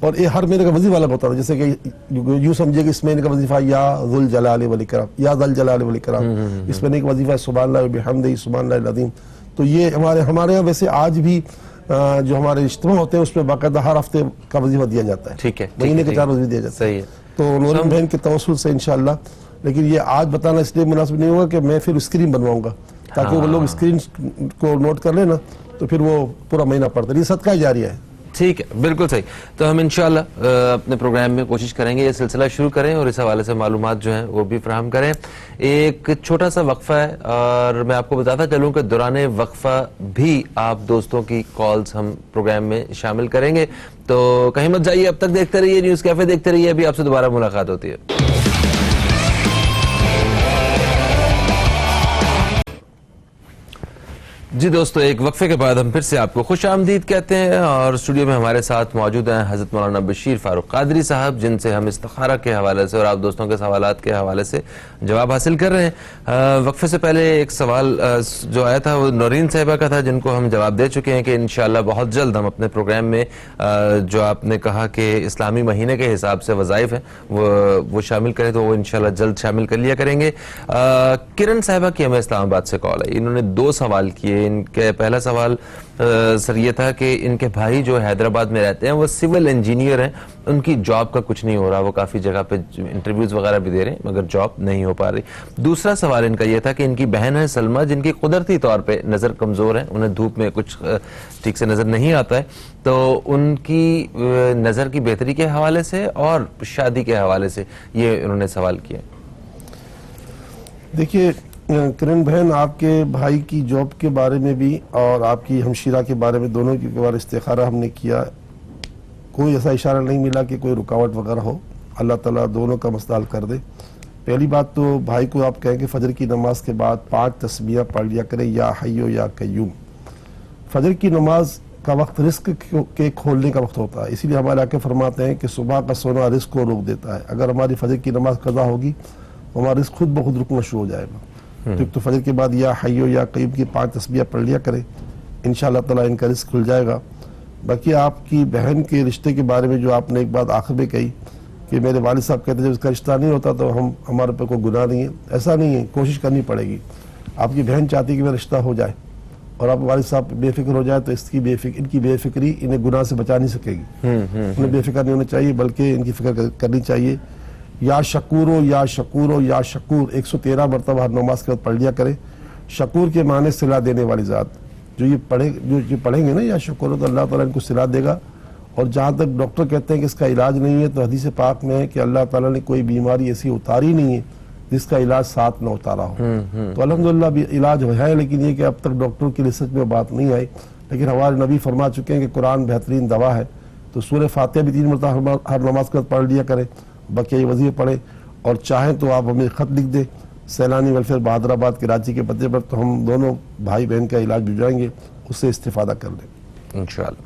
اور یہ ہر مہینے کا وظیفہ الگ ہوتا تھا, جیسے کہ یوں سمجھے کہ اس مہینے کا وظیفہ یا ذو الجلال والاکرام, یا ذو الجلال والاکرام. اس مہینے کا وظیفہ سبحان اللہ وبحمدہ سبحان اللہ العظیم. تو یہ ہمارے یہاں ویسے آج بھی جو ہمارے اجتماع ہوتے ہیں اس میں باقاعدہ ہر ہفتے کا وظیفہ دیا جاتا ہے. ٹھیک ہے, مہینے کے 4 وظیفے دیا جاتا ہے. صحیح ہے. تو نورین بہن کے توسل سے انشاءاللہ, لیکن یہ آج بتانا اس لیے مناسب نہیں ہوگا کہ میں پھر اسکرین بنواؤں گا تاکہ وہ لوگ اسکرین کو نوٹ کر لیں نا, تو پھر وہ پورا مہینہ پڑھتے ہیں. یہ صدقہ جاریہ ہے. ٹھیک ہے, بالکل صحیح. تو ہم انشاءاللہ اپنے پروگرام میں کوشش کریں گے یہ سلسلہ شروع کریں اور اس حوالے سے معلومات جو ہیں وہ بھی فراہم کریں. ایک چھوٹا سا وقفہ ہے اور میں آپ کو بتاتا چلوں کہ دوران وقفہ بھی آپ دوستوں کی کالز ہم پروگرام میں شامل کریں گے. تو کہیں مت جائیے, اب تک دیکھتے رہیے نیوز کیفے, دیکھتے رہیے. ابھی آپ سے دوبارہ ملاقات ہوتی ہے. جی دوستو, ایک وقفے کے بعد ہم پھر سے آپ کو خوش آمدید کہتے ہیں, اور اسٹوڈیو میں ہمارے ساتھ موجود ہیں حضرت مولانا بشیر فاروق قادری صاحب, جن سے ہم استخارہ کے حوالے سے اور آپ دوستوں کے سوالات کے حوالے سے جواب حاصل کر رہے ہیں. وقفے سے پہلے ایک سوال جو آیا تھا وہ نورین صاحبہ کا تھا, جن کو ہم جواب دے چکے ہیں کہ انشاءاللہ بہت جلد ہم اپنے پروگرام میں جو آپ نے کہا کہ اسلامی مہینے کے حساب سے وظائف ہیں وہ شامل کریں, تو وہ انشاءاللہ جلد شامل کر لیا کریں گے. کرن صاحبہ کی ہمیں اسلام آباد سے کال ہے. انہوں نے 2 سوال کیے. ان کے پہلا سوال سر یہ تھا کہ ان کے بھائی جو حیدرآباد میں رہتے ہیں وہ سول انجینئر ہیں, ان کی جاب کا کچھ نہیں ہو رہا, وہ کافی جگہ پہ انٹرویوز وغیرہ بھی دے رہے ہیں مگر جاب نہیں ہو پا رہی. دوسرا سوال ان کا یہ تھا کہ ان کی بہن ہے سلمہ, جن کی قدرتی طور پہ نظر کمزور ہے, انہیں دھوپ میں کچھ ٹھیک سے نظر نہیں آتا ہے, تو ان کی نظر کی بہتری کے حوالے سے اور شادی کے حوالے سے یہ انہوں نے سوال کیا. دیکھیے کرن بہن, آپ کے بھائی کی جاب کے بارے میں بھی اور آپ کی ہمشیرہ کے بارے میں دونوں کے بارے استخارہ ہم نے کیا, کوئی ایسا اشارہ نہیں ملا کہ کوئی رکاوٹ وغیرہ ہو. اللہ تعالیٰ دونوں کا مسئلہ حل کر دے. پہلی بات تو بھائی کو آپ کہیں کہ فجر کی نماز کے بعد 5 تسبیحاں پڑھ لیا کریں, یا حیو یا قیوم. فجر کی نماز کا وقت رزق کے کھولنے کا وقت ہوتا ہے, اسی لیے ہمارے آقا فرماتے ہیں کہ صبح کا سونا رزق کو روک دیتا ہے. اگر ہماری فجر کی نماز قضا ہوگی تو ہمارا رزق خود بخود رکنا شروع ہو جائے گا. تو فجر کے بعد یا حیو یا قیوم کی 5 تسبیحاں پڑھ لیا کریں, انشاءاللہ تعالیٰ ان کا رزق کھل جائے گا. باقی آپ کی بہن کے رشتے کے بارے میں جو آپ نے ایک بات آخر میں کہی کہ میرے والد صاحب کہتے ہیں جب اس کا رشتہ نہیں ہوتا تو ہمارے پہ کوئی گناہ نہیں ہے, ایسا نہیں ہے, کوشش کرنی پڑے گی. آپ کی بہن چاہتی ہے کہ میرا رشتہ ہو جائے اور آپ والد صاحب بے فکر ہو جائے تو ان کی بے فکری انہیں گناہ سے بچا نہیں سکے گی. انہیں بے فکر نہیں ہونا چاہیے بلکہ ان کی فکر کرنی چاہیے. یا شکورو یا شکورو یا شکور 113 مرتبہ ہر نماز کے وقت پڑھ لیا کرے. شکور کے معنی صلہ دینے والی ذات, جو یہ پڑھیں گے نا یا شکورو, تو اللہ تعالیٰ ان کو صلہ دے گا. اور جہاں تک ڈاکٹر کہتے ہیں کہ اس کا علاج نہیں ہے, تو حدیث پاک میں ہے کہ اللہ تعالیٰ نے کوئی بیماری ایسی اتاری نہیں ہے جس کا علاج ساتھ نہ اتارا ہو. تو الحمدللہ بھی علاج ہے, لیکن یہ کہ اب تک ڈاکٹر کی ریسرچ میں بات نہیں آئی. لیکن ہمارے نبی فرما چکے ہیں کہ قرآن بہترین دوا ہے. تو سورہ فاتحہ بھی 3 مرتبہ ہر نماز کے بعد پڑھ لیا کریں, بقیہ وظیفے پڑھیں, اور چاہیں تو آپ ہمیں خط لکھ دیں سیلانی ویلفیئر بہادر آباد کراچی کے پتے پر, تو ہم دونوں بھائی بہن کا علاج بھجوائیں گے, اس سے استفادہ کر لیں انشاءاللہ.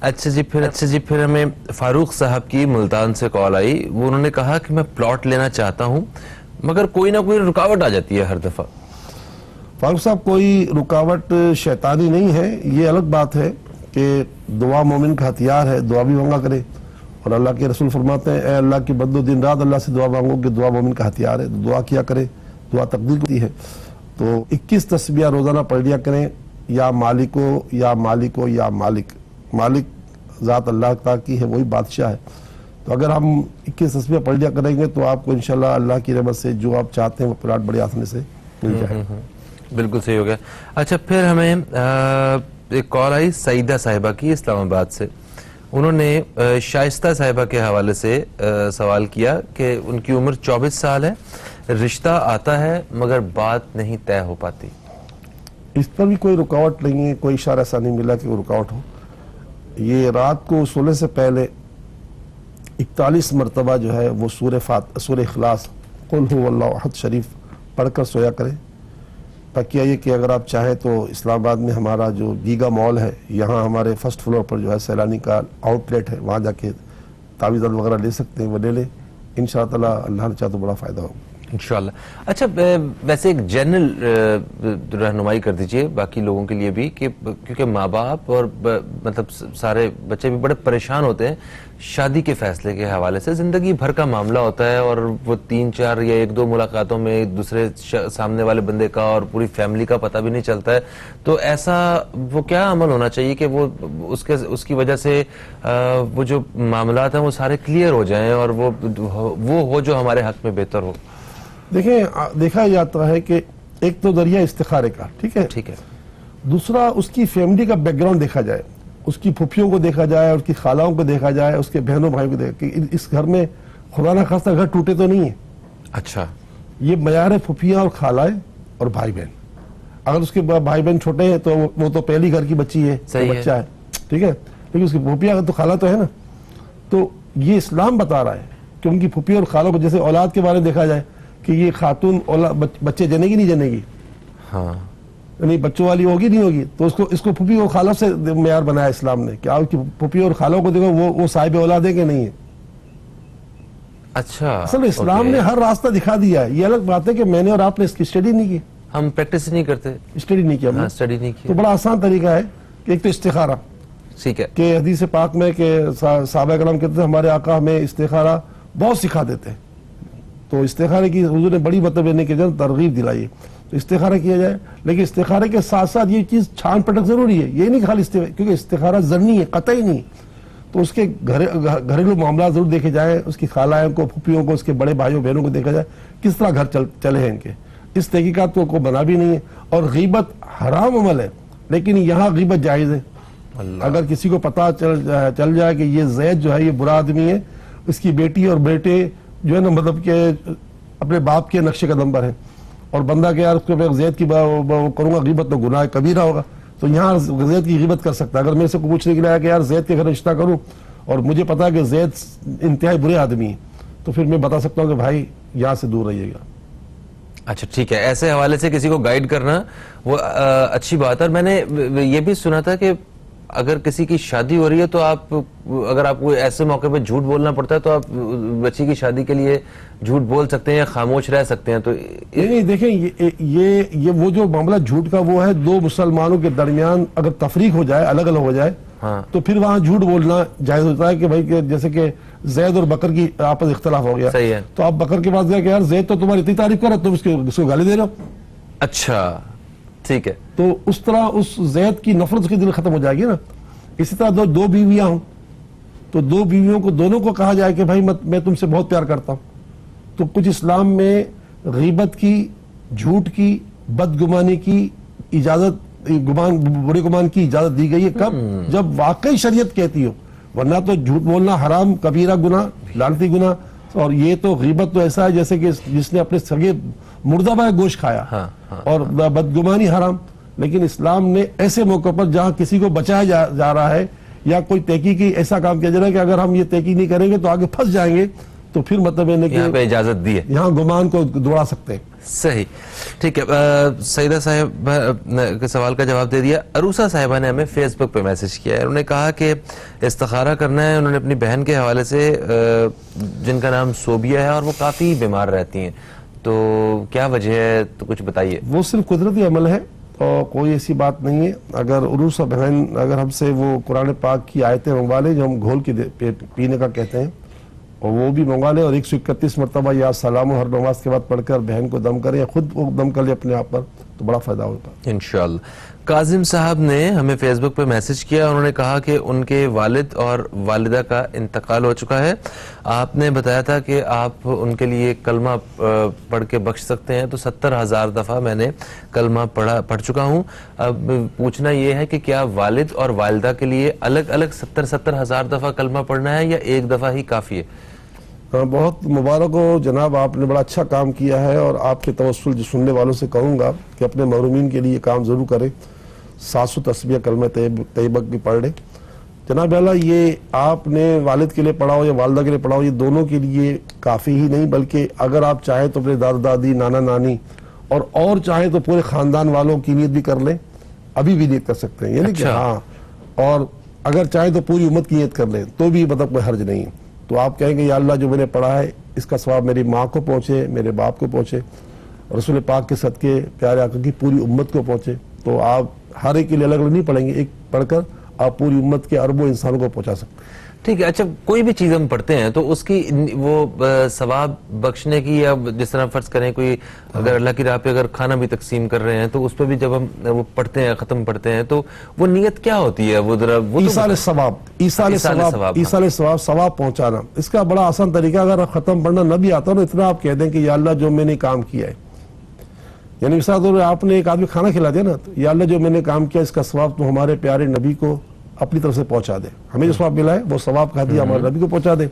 اچھا جی پھر ہمیں فاروق صاحب کی ملتان سے کال آئی. وہ انہوں نے کہا کہ میں پلاٹ لینا چاہتا ہوں مگر کوئی نہ کوئی رکاوٹ آ جاتی ہے ہر دفعہ. فاروق صاحب, کوئی رکاوٹ شیطانی نہیں ہے. یہ الگ بات ہے کہ دعا مومن کا ہتھیار ہے, دعا بھی مانگا کرے, اور اللہ کے رسول فرماتے ہیں اے اللہ کے بندو دن رات اللہ سے دعا مانگو کہ دعا مومن کا ہتھیار ہے. تو دعا کیا کرے, دعا تقدیر ہوتی ہے. تو 21 تسبیح روزانہ پڑھ لیا کریں, یا مالکو یا مالکو یا مالک. مالک ذات اللہ تعالیٰ کی ہے, وہی بادشاہ ہے. تو اگر ہم 21 تسبیح پڑھ لیا کریں گے تو آپ کو انشاءاللہ اللہ کی رحمت سے جو آپ چاہتے ہیں وہ پلاٹ بڑی آسانی سے مل جائے. بالکل صحیح ہو گیا. اچھا پھر ہمیں ایک کال آئی سعیدہ صاحبہ کی اسلام آباد سے. انہوں نے شائستہ صاحبہ کے حوالے سے سوال کیا کہ ان کی عمر 24 سال ہے, رشتہ آتا ہے مگر بات نہیں طے ہو پاتی. اس پر بھی کوئی رکاوٹ نہیں ہے, کوئی اشارہ ایسا نہیں ملا کہ وہ رکاوٹ ہو. یہ رات کو سونے سے پہلے 41 مرتبہ جو ہے وہ سورہ اخلاص قل هو اللہ احد شریف پڑھ کر سویا کریں. باقی یہ کہ اگر آپ چاہیں تو اسلام آباد میں ہمارا جو گیگا مال ہے, یہاں ہمارے فرسٹ فلور پر جو ہے سیلانی کا آؤٹ لیٹ ہے, وہاں جا کے تعویذات وغیرہ لے سکتے ہیں, وہ لے لیں. انشاءاللہ تعالیٰ اللہ نے چاہا تو بڑا فائدہ ہوگا انشاءاللہ. اچھا ویسے ایک جنرل رہنمائی کر دیجئے باقی لوگوں کے لیے بھی, کہ کیونکہ ماں باپ اور مطلب سارے بچے بھی بڑے پریشان ہوتے ہیں شادی کے فیصلے کے حوالے سے. زندگی بھر کا معاملہ ہوتا ہے اور وہ 3-4 یا 1-2 ملاقاتوں میں دوسرے سامنے والے بندے کا اور پوری فیملی کا پتہ بھی نہیں چلتا ہے. تو ایسا وہ کیا عمل ہونا چاہیے کہ وہ اس کی وجہ سے وہ جو معاملات ہیں وہ سارے کلیئر ہو جائیں اور وہ ہو جو ہمارے حق میں بہتر ہو. دیکھیں, دیکھا جاتا ہے کہ ایک تو ذریعہ استخارے کا, ٹھیک ہے, دوسرا اس کی فیملی کا بیک گراؤنڈ دیکھا جائے, اس کی پھوپھیوں کو دیکھا جائے, اس کی خالاؤں کو دیکھا جائے, اس کے بہنوں بھائیوں کو دیکھا کہ اس گھر میں خدا نہ خواستہ گھر ٹوٹے تو نہیں ہے. اچھا, یہ معیار ہے پھوپھیاں اور خالائیں اور بھائی بہن. اگر اس کے بھائی بہن چھوٹے ہیں تو وہ تو پہلی گھر کی بچی ہے, بچہ ہے, ٹھیک ہے, لیکن اس کی پھوپھیاں تو خالہ تو ہے نا. تو یہ اسلام بتا رہا ہے کہ ان کی پھوپھی اور خالوں کو, جیسے اولاد کے بارے میں دیکھا جائے کہ یہ خاتون بچے جنے گی نہیں جنے گی, ہاں نہیں بچوں والی ہوگی نہیں ہوگی, تو اس کو پھوپھی اور خالوں سے معیار بنایا اسلام نے کہ آپ کی پھوپھی اور خالوں کو دیکھو وہ صاحب اولاد ہے کہ نہیں ہے. اچھا, اصل اسلام نے ہر راستہ دکھا دیا ہے. یہ الگ بات ہے کہ میں نے اور آپ نے اس کی اسٹڈی نہیں کی, ہم پریکٹس نہیں کرتے, اسٹڈی نہیں کیا, اسٹڈی نہیں کی. تو بڑا آسان طریقہ ہے کہ ایک تو استخارہ, ٹھیک ہے, کہ حدیث پاک میں کہ صحابہ کرام کہتے ہیں ہمارے آقا ہمیں استخارہ بہت سکھا دیتے ہیں. تو استخارے کی حضور نے بڑی مطلب لینے کے جن ترغیب دلائی ہے, تو استخارہ کیا جائے. لیکن استخارے کے ساتھ ساتھ یہ چیز چھان پٹک ضروری ہے, یہ نہیں خالی کیونکہ استخارہ ضرنی ہے, قطعی نہیں. تو اس کے گھریلو معاملات ضرور دیکھے جائیں, اس کی خالائیں کو, پھوپھیوں کو, اس کے بڑے بھائیوں بہنوں کو دیکھا جائے کس طرح گھر چلے ہیں ان کے. اس تحقیقات کو بنا بھی نہیں ہے. اور غیبت حرام عمل ہے, لیکن یہاں غیبت جائز ہے. اگر کسی کو پتہ چل جائے کہ یہ زید جو ہے یہ برا آدمی ہے, اس کی بیٹی اور بیٹے جو ہے نا مطلب کہ اپنے باپ کے نقش قدم پر ہیں, اور بندہ کہ یار اس کو میں زید کی کروں گا غیبت تو گناہ کبیرہ ہوگا, تو یہاں زید کی غیبت کر سکتا ہے. اگر میرے سے پوچھنے کے لیے آیا کہ یار زید کے گھر رشتہ کروں اور مجھے پتا کہ زید انتہائی برے آدمی ہیں, تو پھر میں بتا سکتا ہوں کہ بھائی یہاں سے دور رہیے گا. اچھا ٹھیک ہے, ایسے حوالے سے کسی کو گائیڈ کرنا وہ اچھی بات ہے. میں نے یہ بھی سنا تھا کہ اگر کسی کی شادی ہو رہی ہے تو اگر آپ کو ایسے موقع پہ جھوٹ بولنا پڑتا ہے تو آپ بچی کی شادی کے لیے جھوٹ بول سکتے ہیں یا خاموش رہ سکتے ہیں. تو نہیں دیکھیں, یہ وہ جو معاملہ جھوٹ کا وہ ہے, دو مسلمانوں کے درمیان اگر تفریق ہو جائے, الگ الگ ہو جائے, تو پھر وہاں جھوٹ بولنا جائز ہوتا ہے کہ بھائی جیسے کہ زید اور بکر کی آپس اختلاف ہو گیا, صحیح ہے, تو آپ بکر کے پاس گیا کہ یار زید تو تمہاری اتنی تعریف کر رہا, تم اس کو گالی دے رہے ہو. اچھا ٹھیک ہے, تو اس طرح اس زید کی نفرت کے دل ختم ہو جائے گی نا. اسی طرح دو بیویاں ہوں تو دو بیویوں کو دونوں کو کہا جائے کہ بھائی میں تم سے بہت پیار کرتا ہوں, تو کچھ اسلام میں غیبت کی, جھوٹ کی, بدگمانی کی اجازت, برے گمان کی اجازت دی گئی ہے. کب؟ جب واقعی شریعت کہتی ہو, ورنہ تو جھوٹ بولنا حرام کبیرہ گناہ, لعنتی گناہ. اور یہ تو غیبت تو ایسا ہے جیسے کہ جس نے اپنے سگے مردہ بھائی گوشت کھایا, اور بدگمانی حرام. لیکن اسلام نے ایسے موقع پر جہاں کسی کو بچایا جا رہا ہے یا کوئی تحقیقی ایسا کام کیا جا رہا ہے کہ اگر ہم یہ تحقیق نہیں کریں گے تو آگے پھنس جائیں گے, تو پھر مطلب ہے کہ یہاں پہ اجازت دی ہے, یہاں گمان کو دوڑا سکتے ہیں. صحیح, ٹھیک ہے. سیدہ صاحب کے سوال کا جواب دے دیا. عروسہ صاحبہ نے ہمیں فیس بک پہ میسج کیا ہے, انہوں نے کہا کہ استخارہ کرنا ہے. انہوں نے اپنی بہن کے حوالے سے جن کا نام صوبیہ ہے اور وہ کافی بیمار رہتی ہیں, تو کیا وجہ ہے, تو کچھ بتائیے. وہ صرف قدرتی عمل ہے اور کوئی ایسی بات نہیں ہے. اگر عروسہ بہن اگر ہم سے وہ قرآن پاک کی آیتیں منگوا لے جو ہم گھول کے پینے کا کہتے ہیں, اور وہ بھی منگوا لے اور 131 مرتبہ یا سلام ہر نماز کے بعد پڑھ کر بہن کو دم کرے یا خود وہ دم کر لے اپنے آپ پر, تو بڑا فائدہ ہوتا ہے انشاءاللہ. کاظم صاحب نے ہمیں فیس بک پہ میسج کیا, انہوں نے کہا کہ ان کے والد اور والدہ کا انتقال ہو چکا ہے. آپ نے بتایا تھا کہ آپ ان کے لیے کلمہ پڑھ کے بخش سکتے ہیں, تو 70,000 دفعہ میں نے کلمہ پڑھ چکا ہوں. اب پوچھنا یہ ہے کہ کیا والد اور والدہ کے لیے الگ الگ 70,000 دفعہ کلمہ پڑھنا ہے یا ایک دفعہ ہی کافی ہے؟ بہت مبارک ہو جناب, آپ نے بڑا اچھا کام کیا ہے, اور آپ کے توسل جو سننے والوں سے کہوں گا کہ اپنے محرومین کے لیے کام ضرور کریں. 700 تسبیح کلمہ طیبہ بھی پڑھ لیں. جناب اعلیٰ, یہ آپ نے والد کے لیے پڑھا ہو یا والدہ کے لیے پڑھا ہو, یہ دونوں کے لیے کافی ہی نہیں, بلکہ اگر آپ چاہیں تو اپنے دادا دادی, نانا نانی اور چاہیں تو پورے خاندان والوں کی نیت بھی کر لیں. ابھی بھی نیت کر سکتے ہیں, یعنی کہ ہاں, اور اگر چاہیں تو پوری امت کی نیت کر لیں تو بھی مطلب کوئی حرج نہیں. تو آپ کہیں گے یا اللہ جو میں نے پڑھا ہے اس کا ثواب میری ماں کو پہنچے, میرے باپ کو پہنچے, رسول پاک کے صدقے پیارے آقا کی پوری امت کو پہنچے. تو آپ ہر ایک کے لیے الگ الگ نہیں پڑھیں گے, ایک پڑھ کر آپ پوری امت کے اربوں انسانوں کو پہنچا سکتے ہیں. ٹھیک ہے. اچھا, کوئی بھی چیز ہم پڑھتے ہیں تو اس کی وہ ثواب بخشنے کی, یا جس طرح فرض کریں کوئی اگر اللہ کی راہ پہ اگر کھانا بھی تقسیم کر رہے ہیں تو اس پہ بھی جب ہم وہ پڑھتے ہیں, ختم پڑھتے ہیں, تو وہ نیت کیا ہوتی ہے؟ وہ ذرا ایصال ثواب, ایصال ثواب, ثواب پہنچانا. اس کا بڑا آسان طریقہ, اگر ختم پڑھنا نہ بھی آتا ہو نا, اتنا آپ کہہ دیں کہ یا اللہ جو میں نے کام کیا ہے, یعنی مثال آپ نے ایک آدمی کھانا کھلا دیا نا, تو یا اللہ جو میں نے کام کیا اس کا ثواب تو ہمارے پیارے نبی کو اپنی طرف سے پہنچا دے. ہمیں جو ثواب ملا ہے وہ ثواب کا دیا ہمارے نبی کو پہنچا دے.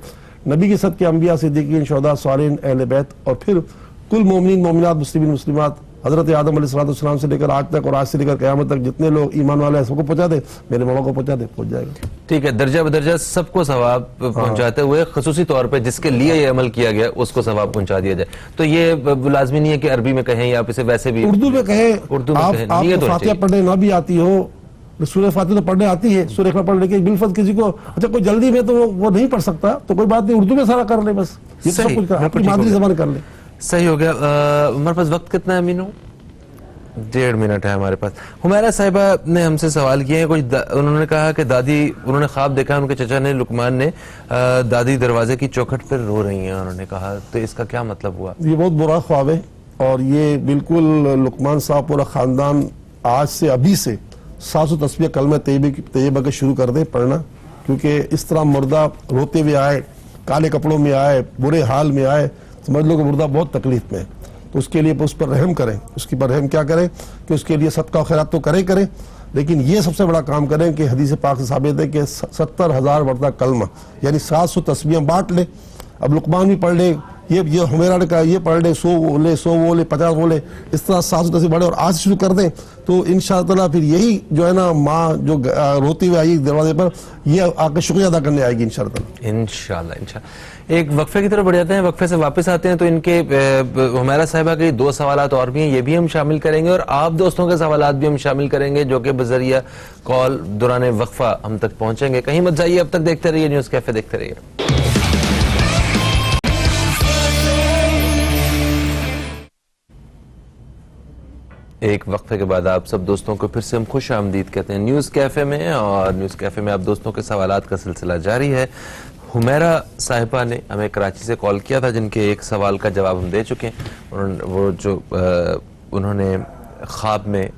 نبی کے صدقے انبیاء, صدیقین, شہداء, صالحین, اہل بیت, اور پھر کل مومنین, مومنات, مسلمین, مسلمات, حضرت آدم علیہ السلام سے لے کر آج تک اور آج سے لے کر قیامت تک جتنے لوگ ایمان والے ہیں سب کو پہنچا دے, میرے ماما کو پہنچا دے, پہنچ جائے گا. ٹھیک ہے. درجہ بدرجہ سب کو ثواب پہنچاتے ہوئے خصوصی طور پہ جس کے لیے یہ عمل کیا گیا اس کو ثواب پہنچا دیا جائے. تو یہ لازمی نہیں ہے کہ عربی میں کہیں یا آپ اسے ویسے بھی اردو میں کہیں. آپ کو فاتحہ پڑھنے نہ بھی آتی ہو, سورہ فاتحہ تو پڑھنے آتی ہے, سورہ اخلاص پڑھنے کے بالفرض کسی کو اچھا کوئی جلدی میں تو وہ نہیں پڑھ سکتا, تو کوئی بات نہیں, اردو میں سارا کر لے, بس یہ سب کچھ اپنی مادری زبان کر لے. صحیح ہو گیا. ہمارے پاس وقت کتنا ہے مینو؟ 1.5 منٹ ہے ہمارے پاس. حمیرہ صاحبہ نے ہم سے سوال کیے ہیں. انہوں نے کہا کہ دادی, انہوں نے خواب دیکھا ان کے چچا نے, لقمان نے, دادی دروازے کی چوکھٹ پر رو رہی ہیں. انہوں نے کہا تو اس کا کیا مطلب ہوا؟ یہ بہت برا خواب ہے, اور یہ بالکل لقمان صاحب پورا خاندان آج سے ابھی سے 700 تسبیح کلمہ طیبہ کے شروع کر دیں پڑھنا, کیونکہ اس طرح مردہ روتے ہوئے آئے, کالے کپڑوں میں آئے, برے حال میں آئے, سمجھ لو کہ مردہ بہت تکلیف میں ہے. تو اس کے لیے اس پر رحم کریں. اس کی پر رحم کیا کریں کہ اس کے لیے صدقہ و خیرات تو کریں, لیکن یہ سب سے بڑا کام کریں کہ حدیث پاک سے ثابت ہے کہ 70,000 مرتبہ کلمہ یعنی 700 تسبیح بانٹ لیں. اب لقمان بھی پڑھ لے, یہ حمیرہ نے کہا یہ پڑھ لے, 100 وہ لے, 50 وہ لے, اس طرح 700 تسبیح پڑھے اور آج سے شروع کر دیں. تو انشاءاللہ پھر یہی جو ہے نا ماں جو روتی ہوئی آئی دروازے پر, یہ آ کے شکریہ ادا کرنے آئے گی انشاءاللہ. ایک وقفے کی طرف بڑھ جاتے ہیں, وقفے سے واپس آتے ہیں تو ان کے حمیرہ صاحبہ کے 2 سوالات اور بھی ہیں, یہ بھی ہم شامل کریں گے, اور آپ دوستوں کے سوالات بھی ہم شامل کریں گے جو کہ بذریعہ کال دوران وقفہ ہم تک پہنچیں گے. کہیں مت جائیے, اب تک دیکھتے رہیے نیوز کیفے, دیکھتے رہیے. ایک وقفے کے بعد آپ سب دوستوں کو پھر سے ہم خوش آمدید کہتے ہیں نیوز کیفے میں, اور نیوز کیفے میں آپ دوستوں کے سوالات کا سلسلہ جاری ہے. حمیرہ صاحبہ نے ہمیں کراچی سے کال کیا تھا, جن کے ایک سوال کا جواب ہم دے چکے ہیں. انہوں نے خواب میں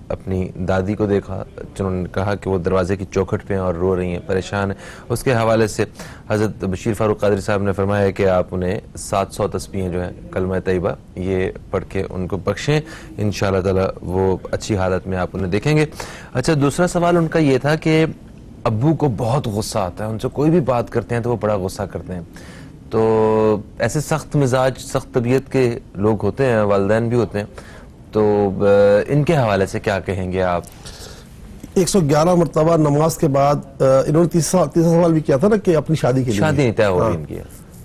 اپنی دادی کو دیکھا, جنہوں نے کہا کہ وہ دروازے کی چوکھٹ پہ ہیں اور رو رہی ہیں, پریشان ہیں. اس کے حوالے سے حضرت بشیر فاروق قادری صاحب نے فرمایا کہ آپ انہیں 700 تسبیحیں جو ہیں کلمہ طیبہ یہ پڑھ کے ان کو بخشیں, انشاءاللہ تعالی وہ اچھی حالت میں آپ انہیں دیکھیں گے. اچھا, دوسرا سوال ان کا یہ تھا کہ ابو کو بہت غصہ آتا ہے, ان سے کوئی بھی بات کرتے ہیں تو وہ بڑا غصہ کرتے ہیں. تو ایسے سخت مزاج, سخت طبیعت کے لوگ ہوتے ہیں, والدین بھی ہوتے ہیں, تو ان کے حوالے سے کیا کہیں گے آپ؟ 111 مرتبہ نماز کے بعد انہوں نے تیسرا سوال بھی کیا تھا نا کہ اپنی شادی کے لیے شادی نہیں طے ہو رہی ان کی.